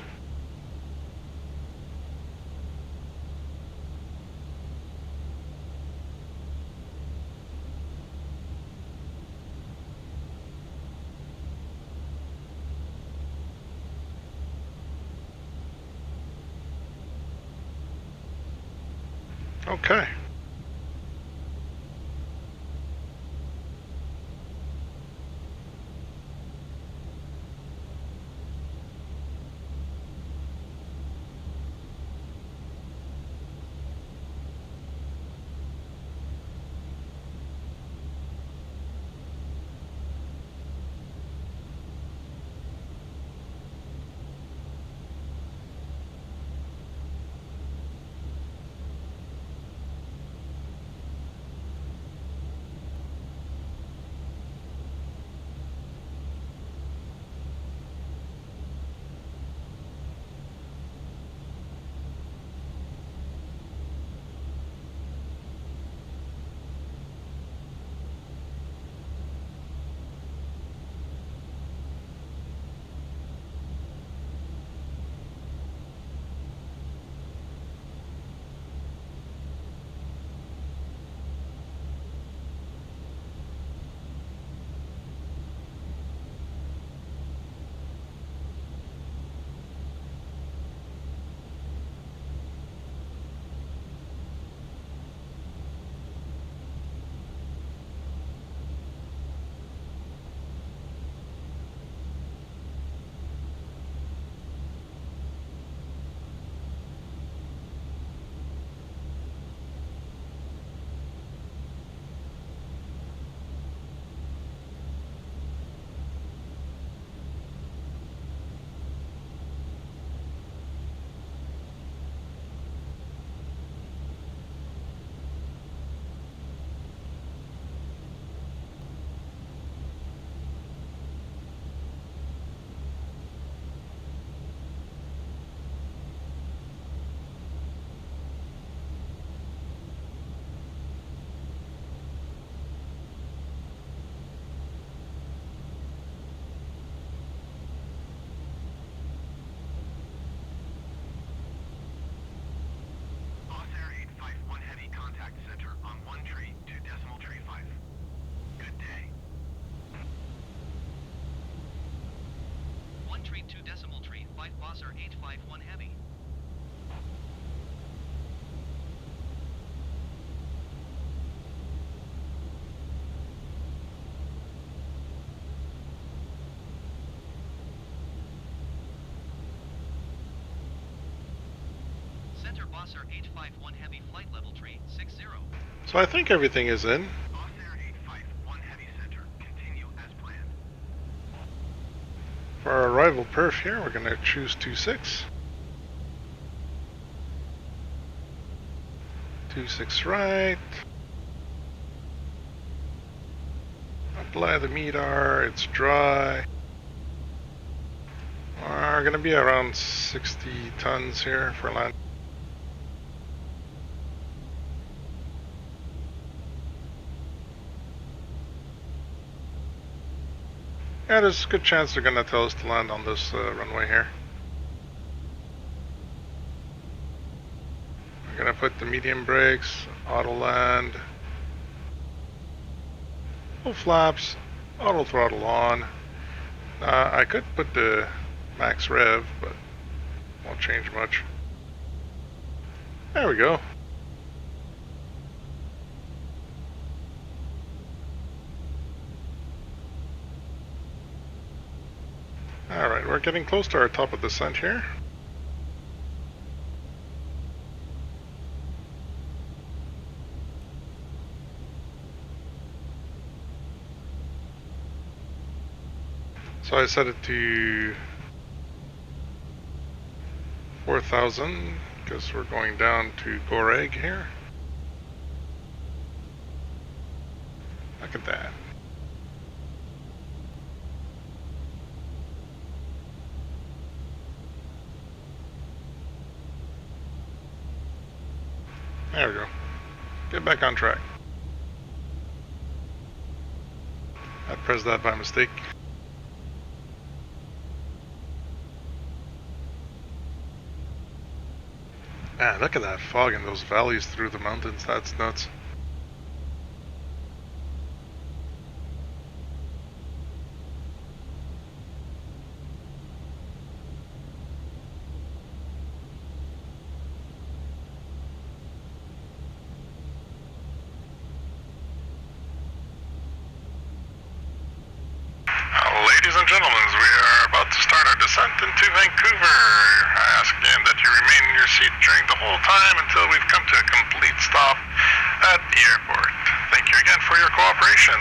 Okay. Boss Air 851 Heavy contact center on 1 tree, 2 decimal tree 5. Good day. 1 tree 2 decimal tree 5 Bosser 851 heavy. Center Bosser 851 heavy flight level tree 60. So I think everything is in. Boss Air 851 Heavy center. Continue as planned. For our arrival perf here, we're going to choose 26. 26 right. Apply the MEDAR, it's dry. We're going to be around 60 tons here for land. Yeah, there's a good chance they're going to tell us to land on this runway here. We're going to put the medium brakes, auto land, full flaps, auto throttle on. I could put the max rev, but won't change much. There we go. Alright, we're getting close to our top of descent here. So I set it to 4,000 because we're going down to Goreg here. Look at that. There we go. Get back on track. I pressed that by mistake. Man, look at that fog and those valleys through the mountains. That's nuts. Ladies and gentlemen, we are about to start our descent into Vancouver. I ask again that you remain in your seat during the whole time until we've come to a complete stop at the airport. Thank you again for your cooperation.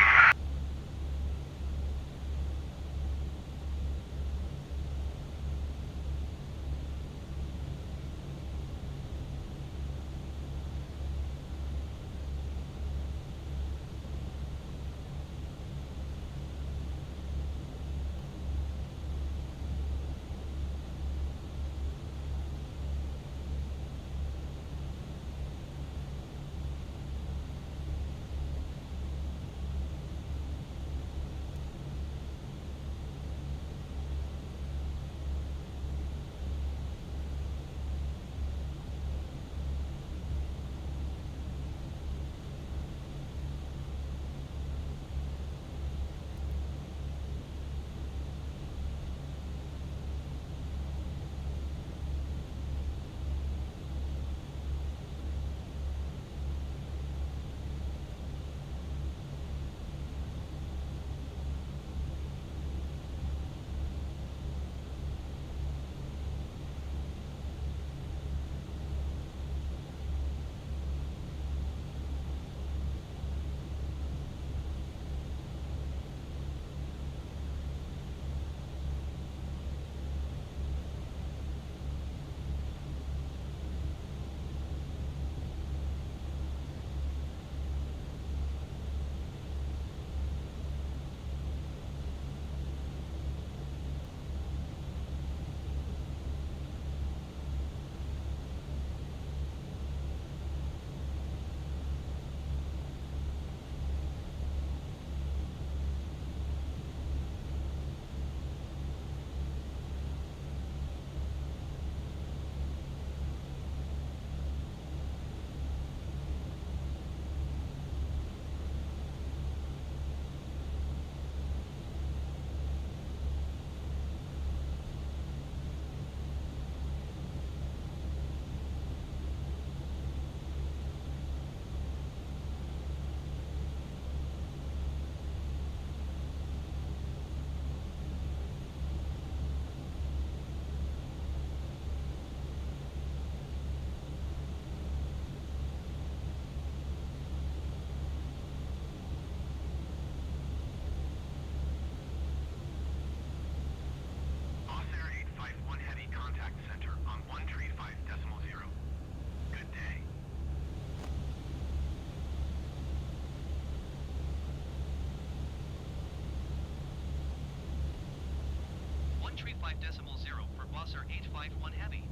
for Bosser 851 Heavy.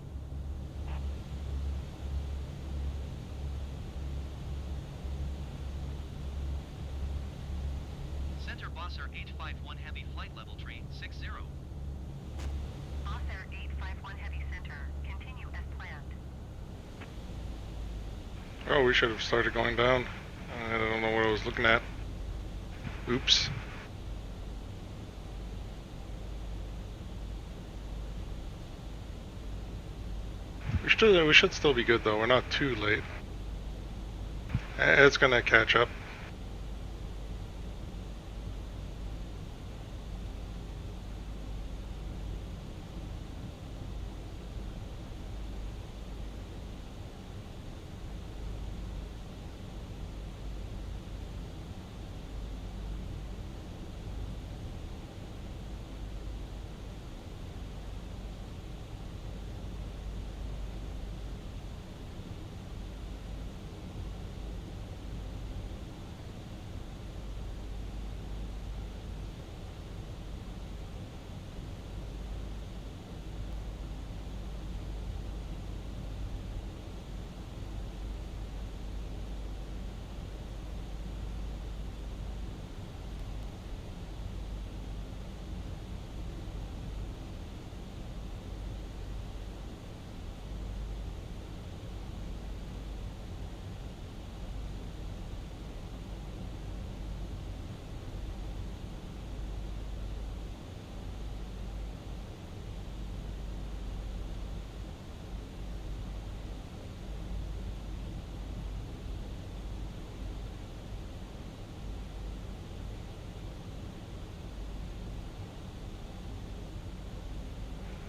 Center Bosser 851 Heavy flight level tree 60. Bosser 851 Heavy Center. Continue as planned. Oh, we should have started going down. I don't know what I was looking at. Oops. We should still be good though. We're not too late. It's gonna catch up.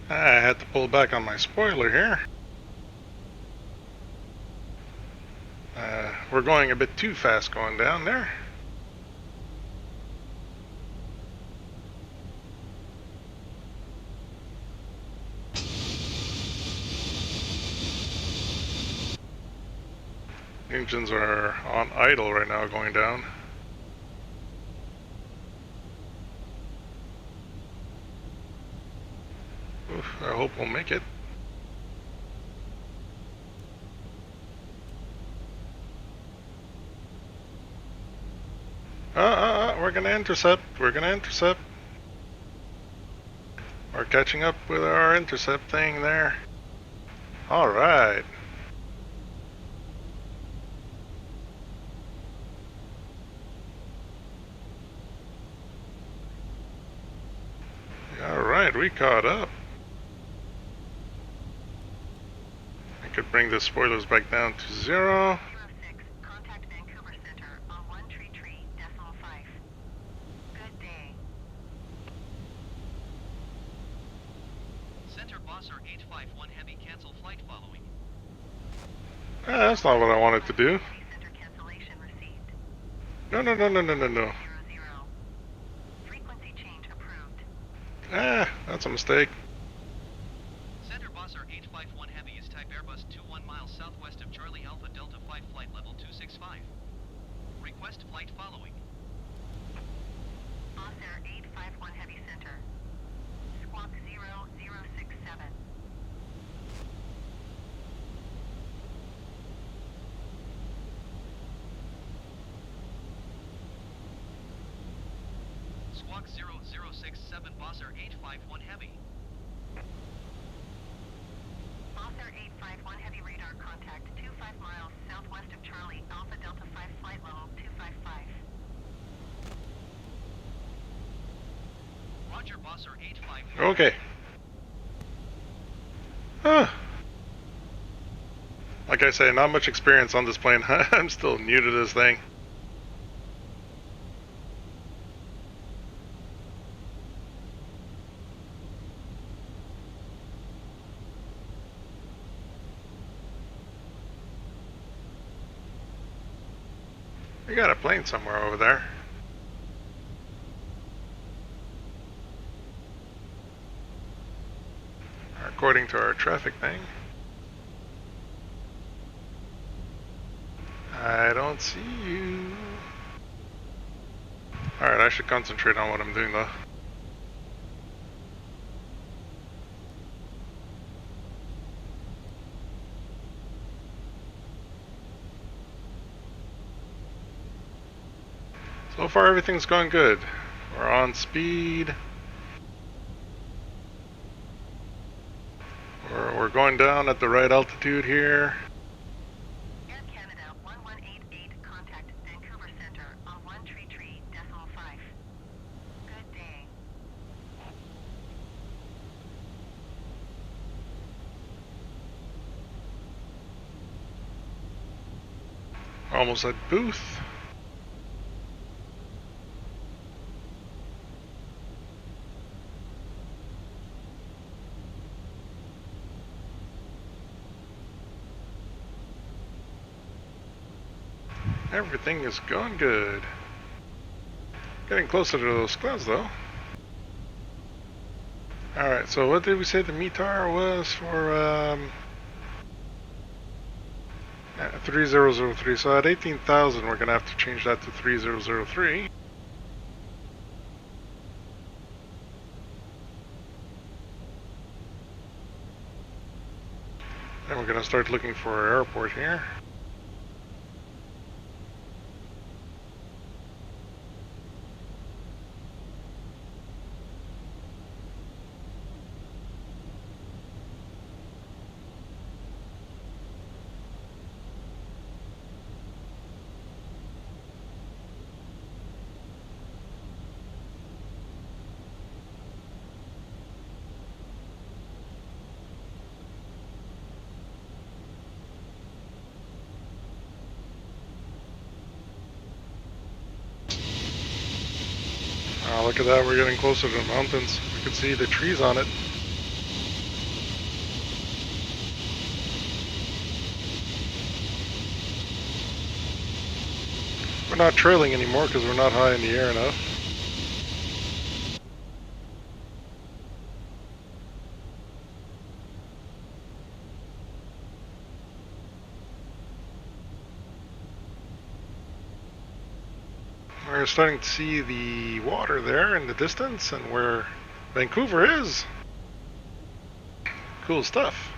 I had to pull back on my spoiler here. We're going a bit too fast going down there. Engines are on idle right now going down. Oof, I hope we'll make it. We're gonna intercept. We're gonna intercept. We're catching up with our intercept thing there. Alright. Alright, we caught up. I could bring the spoilers back down to 0. 06, contact Vancouver Center on 133.5. Good day. Center Bosser 851 Heavy, cancel flight following. That's not what I wanted to do. Heavy Center cancellation received. No. 00. Frequency change approved. That's a mistake. Center Bosser 851 Heavy is type Airbus 21 miles southwest of Charlie Alpha Delta 5 flight level 265. Request flight following. Air 851 Heavy Center. Squawk 0067. Squawk 0067 Bosser 851 Heavy. Air 851 Heavy radar contact 25 miles southwest of Charlie Alpha Delta 5 flight level 255. Roger Bosser 851. Okay. Huh. Like I say, not much experience on this plane. I'm still new to this thing. We got a plane somewhere over there. According to our traffic thing. I don't see you. Alright, I should concentrate on what I'm doing though. So far everything's going good. We're on speed. We're going down at the right altitude here. Air Canada 1188 contact Vancouver Center on 133.5. Good day. Almost at Booth. Everything is going good. Getting closer to those clouds though. Alright, so what did we say the METAR was for 3003? So at 18,000 we're gonna have to change that to 3003. And we're gonna start looking for our airport here. Look at that, we're getting closer to the mountains. We can see the trees on it. not trailing anymore because we're not high in the air enough. We're starting to see the water there in the distance and where Vancouver is. Cool stuff.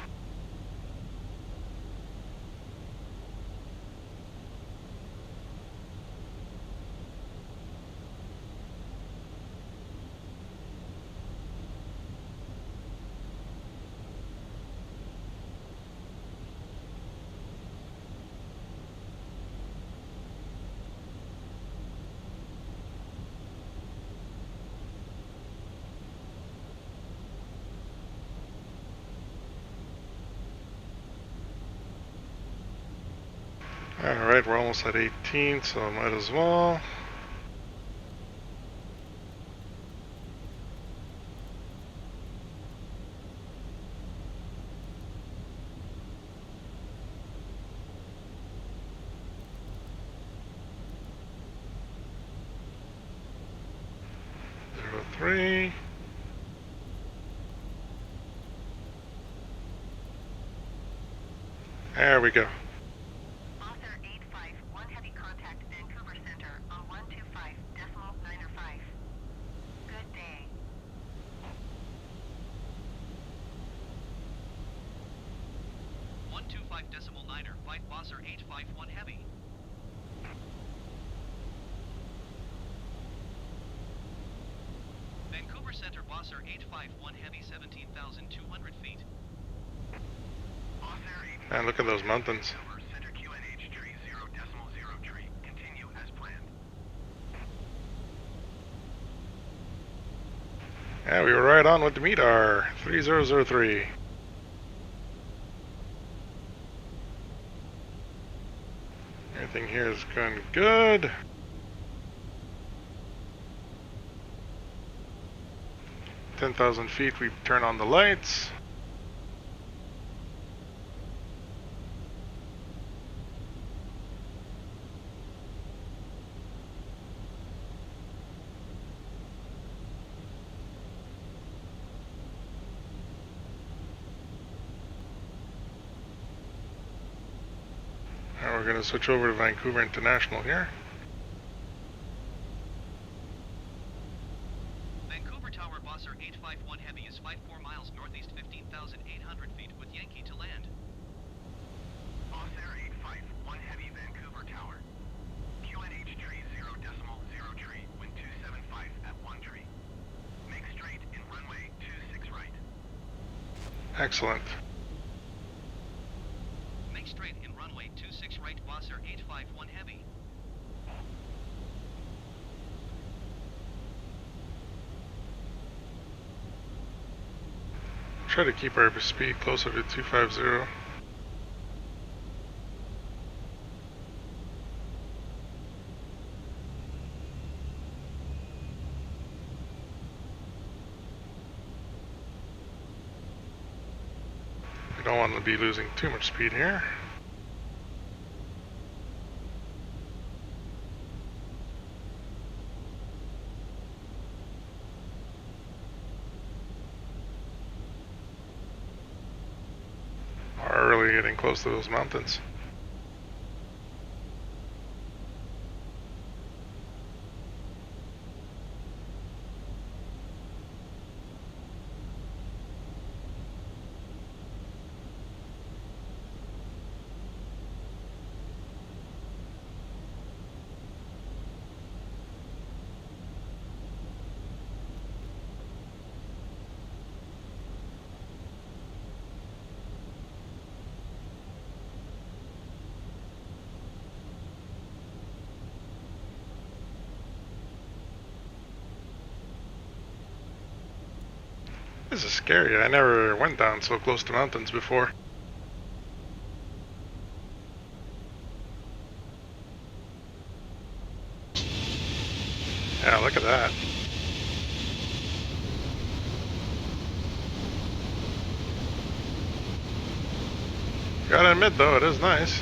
Alright, we're almost at 18, so I might as well. Three. There we go. Author 851 heavy contact Vancouver Center on 125.905. Good day. 125.9er, 5 Bosser 851 heavy. Vancouver Center Bosser 851 heavy, 17,200 feet. And look at those mountains. Center QNH tree 0.03. Continue as planned. Yeah, we were right on with the MEDAR 3003. Everything here is going good. "10,000 feet, we turn on the lights. Now we're going to switch over to Vancouver International here. Vancouver Tower Bosser 851 heavy is 54 miles northeast, 15,800 feet with Yankee to land. Author 851 heavy Vancouver Tower. QNH tree 0.03. Wind 275 at 1 tree. Make straight in runway 26 right. Excellent. Make straight in runway 26 right, Bosser 851 heavy. Try to keep our speed closer to 250. We don't want to be losing too much speed here. We're really getting close to those mountains. This is scary. I never went down so close to mountains before. Yeah, look at that. Gotta admit though, it is nice.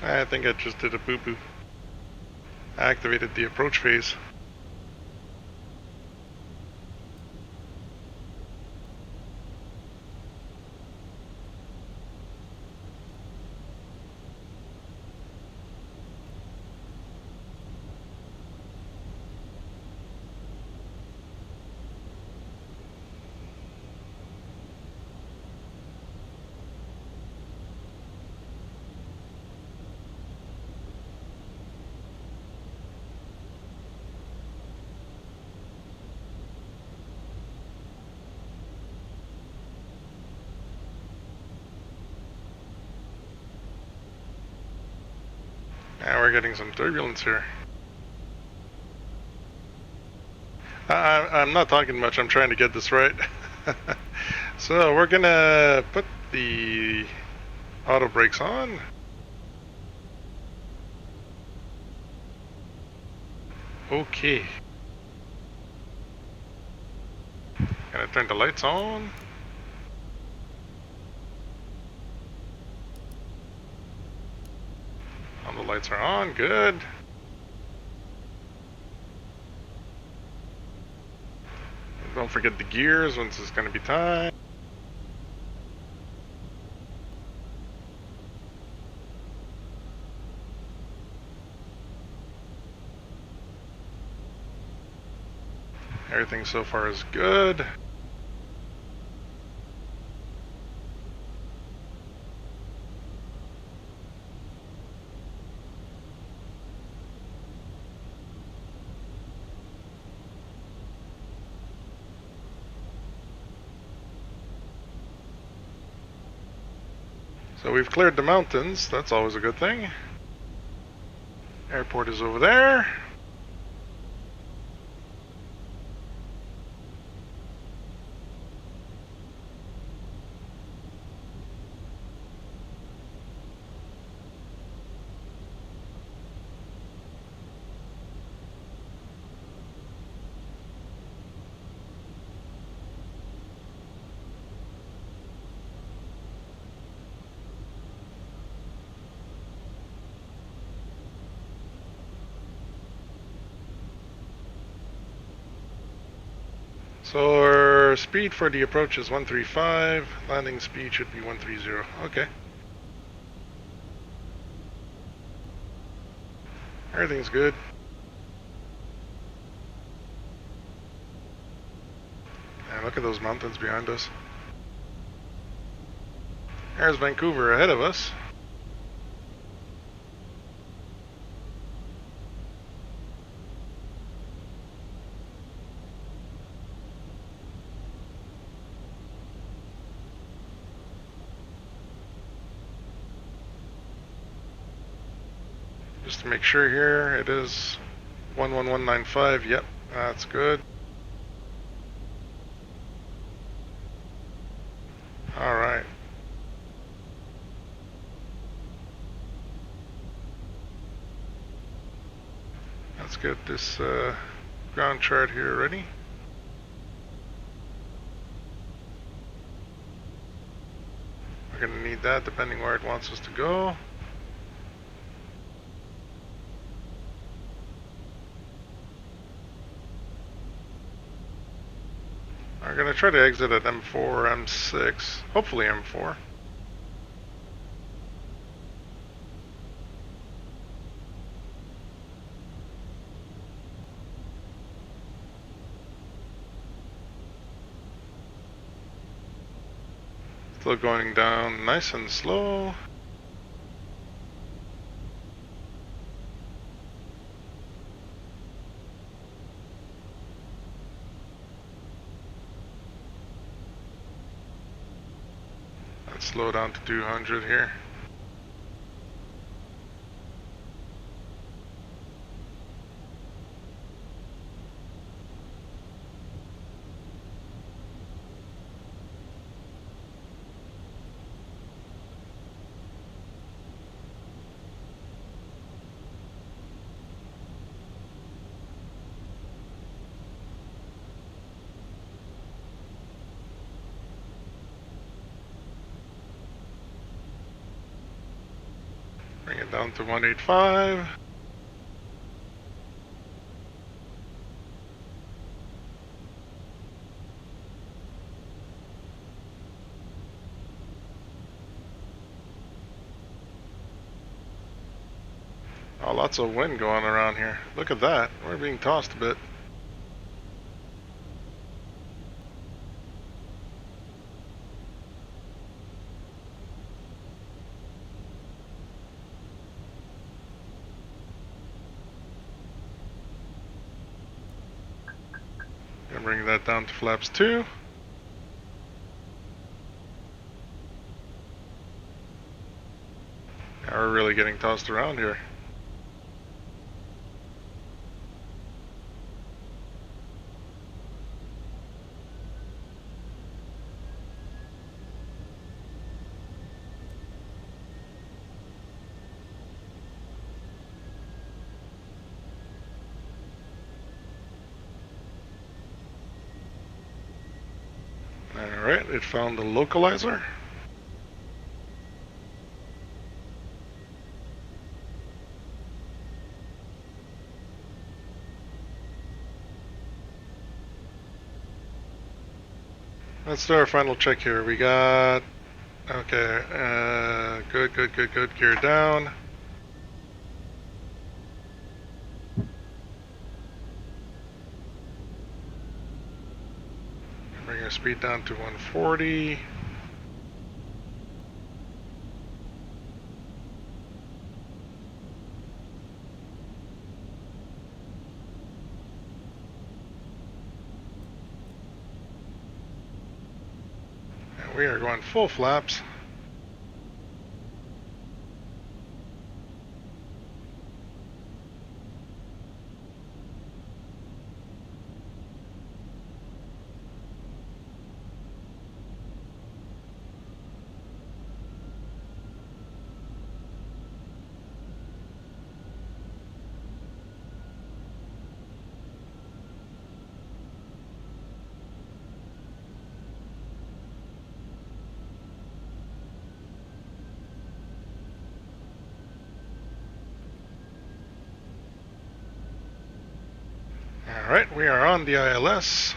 I think I just did a boo-boo. Activated the approach phase. Now we're getting some turbulence here. I'm not talking much, I'm trying to get this right. So we're gonna put the auto brakes on. Okay. Gonna turn the lights on. All the lights are on, good. Don't forget the gears once it's gonna be time. Everything so far is good. So we've cleared the mountains, that's always a good thing. Airport is over there. So our speed for the approach is 135, landing speed should be 130. Okay. Everything's good. And look at those mountains behind us. There's Vancouver ahead of us. Just to make sure here, it is 11195. Yep, that's good. All right. Let's get this ground chart here ready. We're going to need that depending where it wants us to go. We're going to try to exit at M4 or M6, hopefully M4. Still going down nice and slow. Let's slow down to 200 here. Bring it down to 185. Oh, lots of wind going around here. Look at that. We're being tossed a bit. Gonna bring that down to flaps 2. Now we're really getting tossed around here. Alright, it found the localizer. Let's do our final check here. We got... Okay, good. Gear down. Bring our speed down to 140. And we are going full flaps. Alright, we are on the ILS.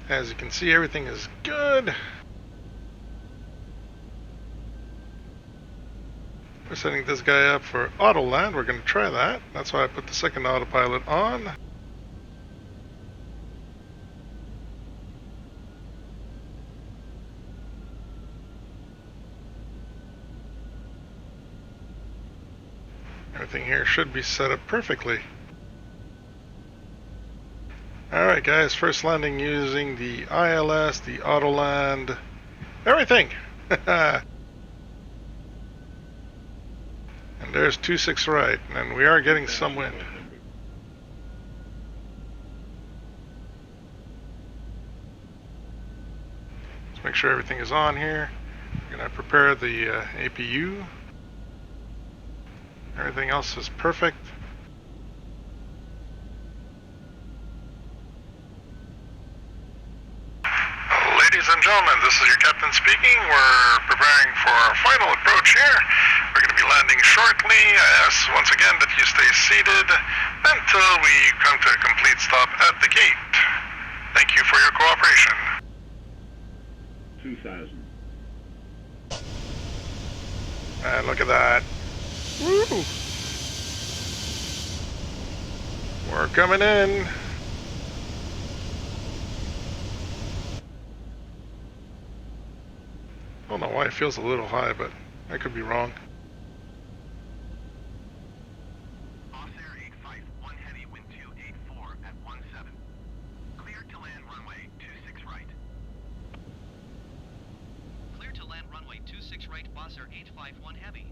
As you can see, everything is good. We're setting this guy up for auto land. We're going to try that. That's why I put the second autopilot on. Everything here should be set up perfectly. Alright guys, first landing using the ILS, the auto land, everything! And there's 26 right, and we are getting some wind. Let's make sure everything is on here. I'm going to prepare the APU. Everything else is perfect. Ladies and gentlemen, this is your captain speaking. We're preparing for our final approach here. We're going to be landing shortly. I ask once again that you stay seated until we come to a complete stop at the gate. Thank you for your cooperation. 2000. And look at that. Woo! We're coming in. I don't know why it feels a little high, but I could be wrong. Air 851 heavy, wind 284 at 17. Cleared to land runway 26 right. Clear to land runway 26 right, Air 851 heavy.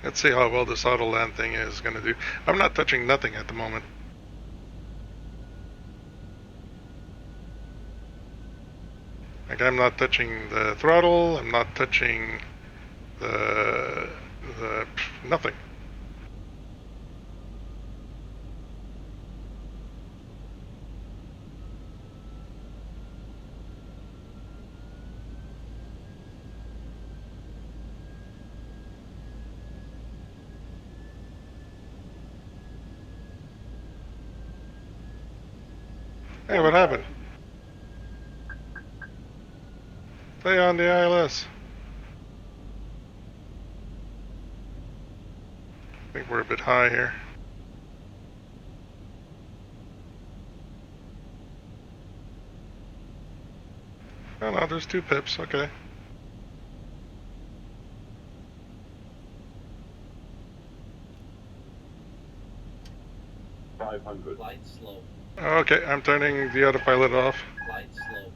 Let's see how well this auto land thing is going to do. I'm not touching nothing at the moment. Like, I'm not touching the throttle, I'm not touching the nothing. Hey, what happened? Stay on the ILS. I think we're a bit high here. Oh no, there's 2 pips, okay. Flight slow. Okay, I'm turning the autopilot off. Flight slow.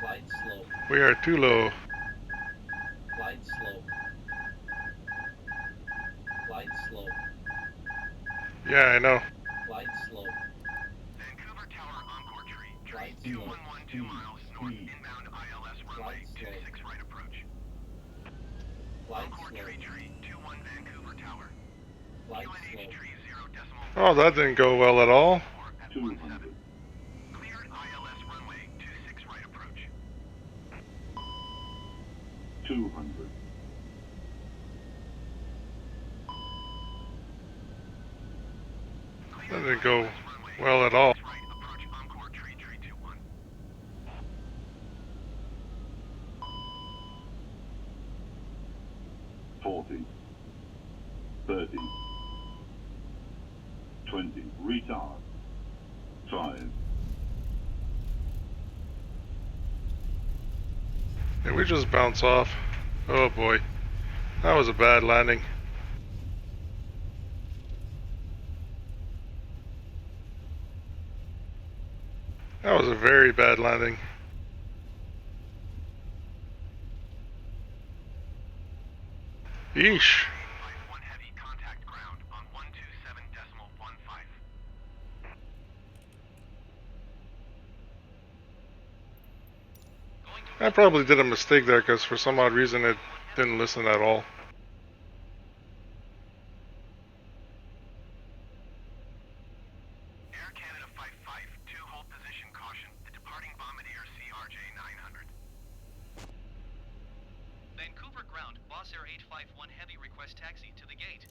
Flight slow. We are too low. Flight slow. Flight slow. Yeah, I know. Flight slow. Vancouver Tower Encore Tree. Flight Tree slow. 2112 miles north, inbound ILS runway Flight slow. 26 right approach. Flight Encore slow. Tree 21 Vancouver Tower. Flight QNH slow. tree 0 decimal Oh, that didn't go well at all. 4 at 17. Cleared ILS runway 26 right approach. 200. That didn't go well at all. Right approach Encore Tree 321. 40. 30. 20. Retard. 5. Did we just bounce off? Oh boy. That was a bad landing. That was a very bad landing. Yeesh. 51 heavy contact ground on 127 decimal 15. Going to I probably did a mistake there because for some odd reason it didn't listen at all. Air Canada 552, hold position caution. The departing Bombardier CRJ 900. Vancouver ground, Boss Air 851 Heavy request taxi to the gate.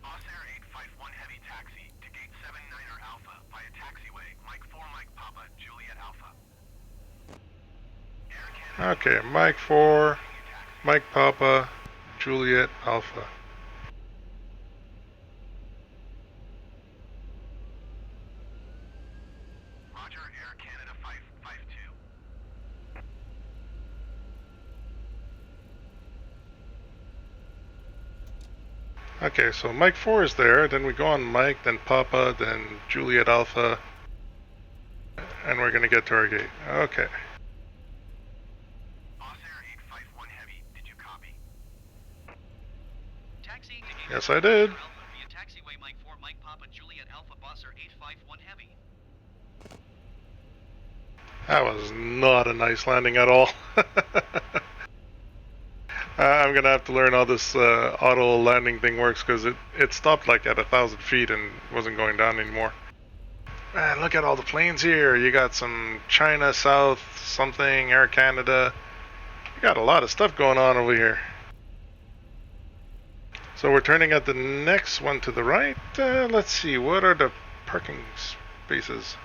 Boss Air 851 heavy taxi to gate 79er Alpha via taxiway Mike 4 Mike Papa Juliet Alpha. Air Canada Okay, Mike 4, Mike Papa, Juliet Alpha. Roger, Air Canada 552. Okay, so Mike 4 is there, then we go on Mike, then Papa, then Juliet Alpha, and we're gonna get to our gate. Okay. Boss Air 851 heavy, did you copy? Taxiing to gate Yes, I did. Alpha via taxiway Mike 4 Mike Papa Juliet Alpha Boss Air 851 Heavy. That was not a nice landing at all. I'm gonna have to learn how this auto landing thing works because it stopped like at 1,000 feet and wasn't going down anymore. Man, look at all the planes here. You got some China South something, Air Canada. You got a lot of stuff going on over here. So we're turning at the next one to the right. Let's see, what are the parking spaces?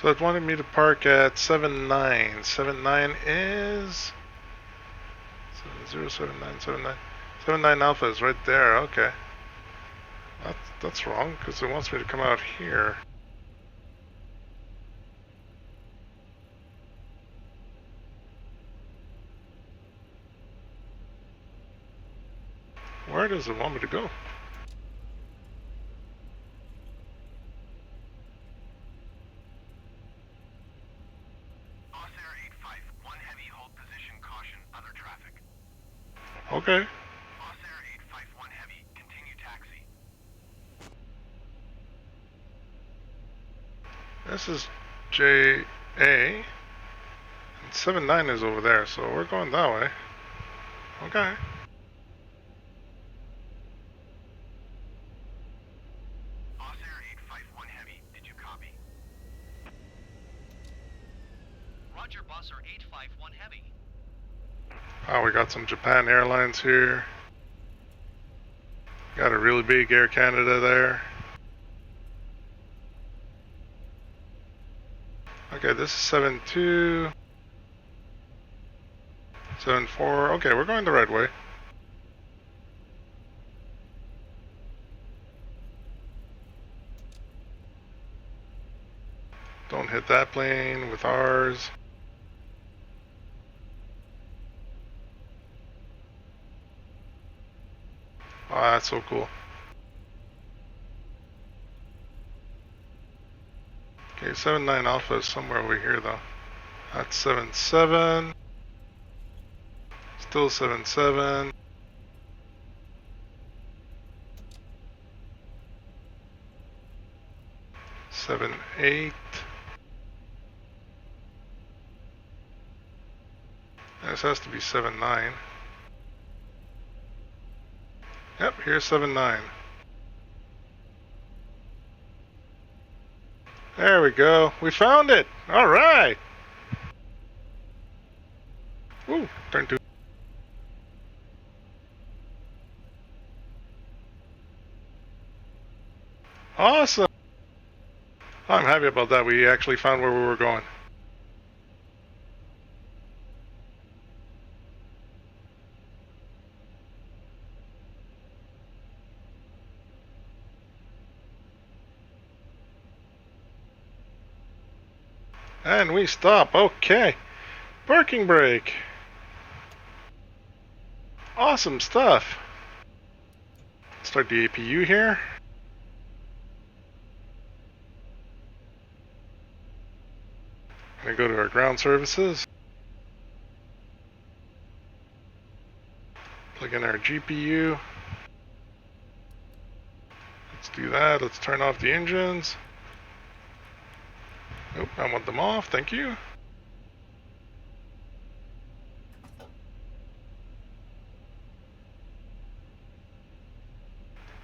So it wanted me to park at 79. 79 is 07979. 79 Alpha is right there. Okay, that's wrong because it wants me to come out here. Where does it want me to go? Boss Air 851 heavy, hold position caution, other traffic. Okay. Boss Air 851 heavy, continue taxi. This is JA. And 79 is over there, so we're going that way. Okay. Boss Air 851 heavy, did you copy? Roger Boss Air 851 Heavy. Oh, we got some Japan Airlines here. Got a really big Air Canada there. Okay, this is 72. 74. Okay, we're going the right way. Don't hit that plane with ours. Oh, that's so cool. Okay, 79 Alpha is somewhere over here though. That's 77. Still 77. 78. This has to be 79. Yep, here's 79. There we go. We found it. All right. Woo, turn 2. Awesome. I'm happy about that. We actually found where we were going. And we stop. Okay. Parking brake. Awesome stuff. Start the APU here. Gonna go to our ground services. Plug in our GPU. Let's do that. Let's turn off the engines. Nope, I want them off. Thank you.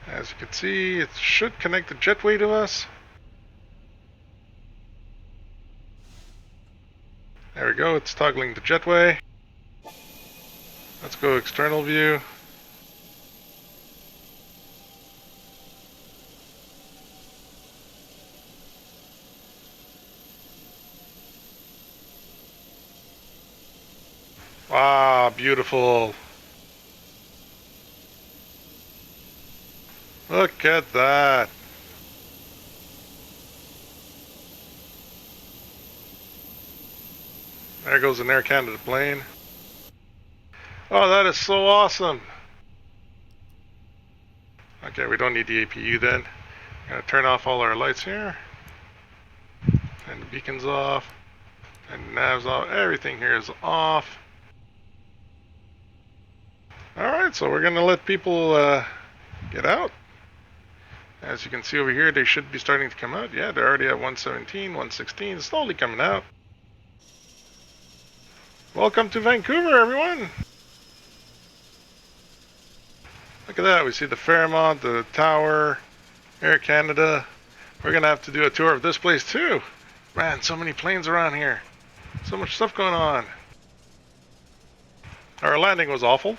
As you can see, it should connect the jetway to us. There we go, it's toggling the jetway. Let's go external view. Wow, beautiful. Look at that. There goes an Air Canada plane. Oh, that is so awesome. Okay, we don't need the APU then. Gonna turn off all our lights here. And the beacon's off. And nav's off. Everything here is off. Alright, so we're gonna let people get out. As you can see over here, they should be starting to come out. Yeah, they're already at 117, 116, slowly coming out. Welcome to Vancouver, everyone! Look at that, we see the Fairmont, the Tower, Air Canada. We're gonna have to do a tour of this place too. Man, so many planes around here. So much stuff going on. Our landing was awful.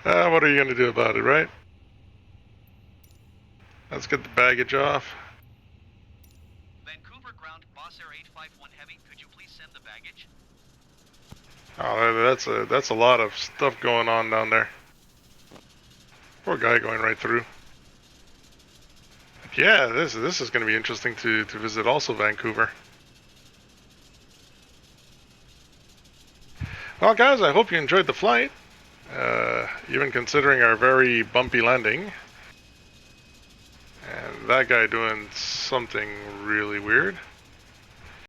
What are you gonna do about it, right? Let's get the baggage off. Vancouver ground, Boss Air 851 Heavy, could you please send the baggage? Oh, that's a lot of stuff going on down there. Poor guy going right through. Yeah, this is going to be interesting to visit also Vancouver. Well, guys, I hope you enjoyed the flight. Even considering our very bumpy landing. And that guy doing something really weird.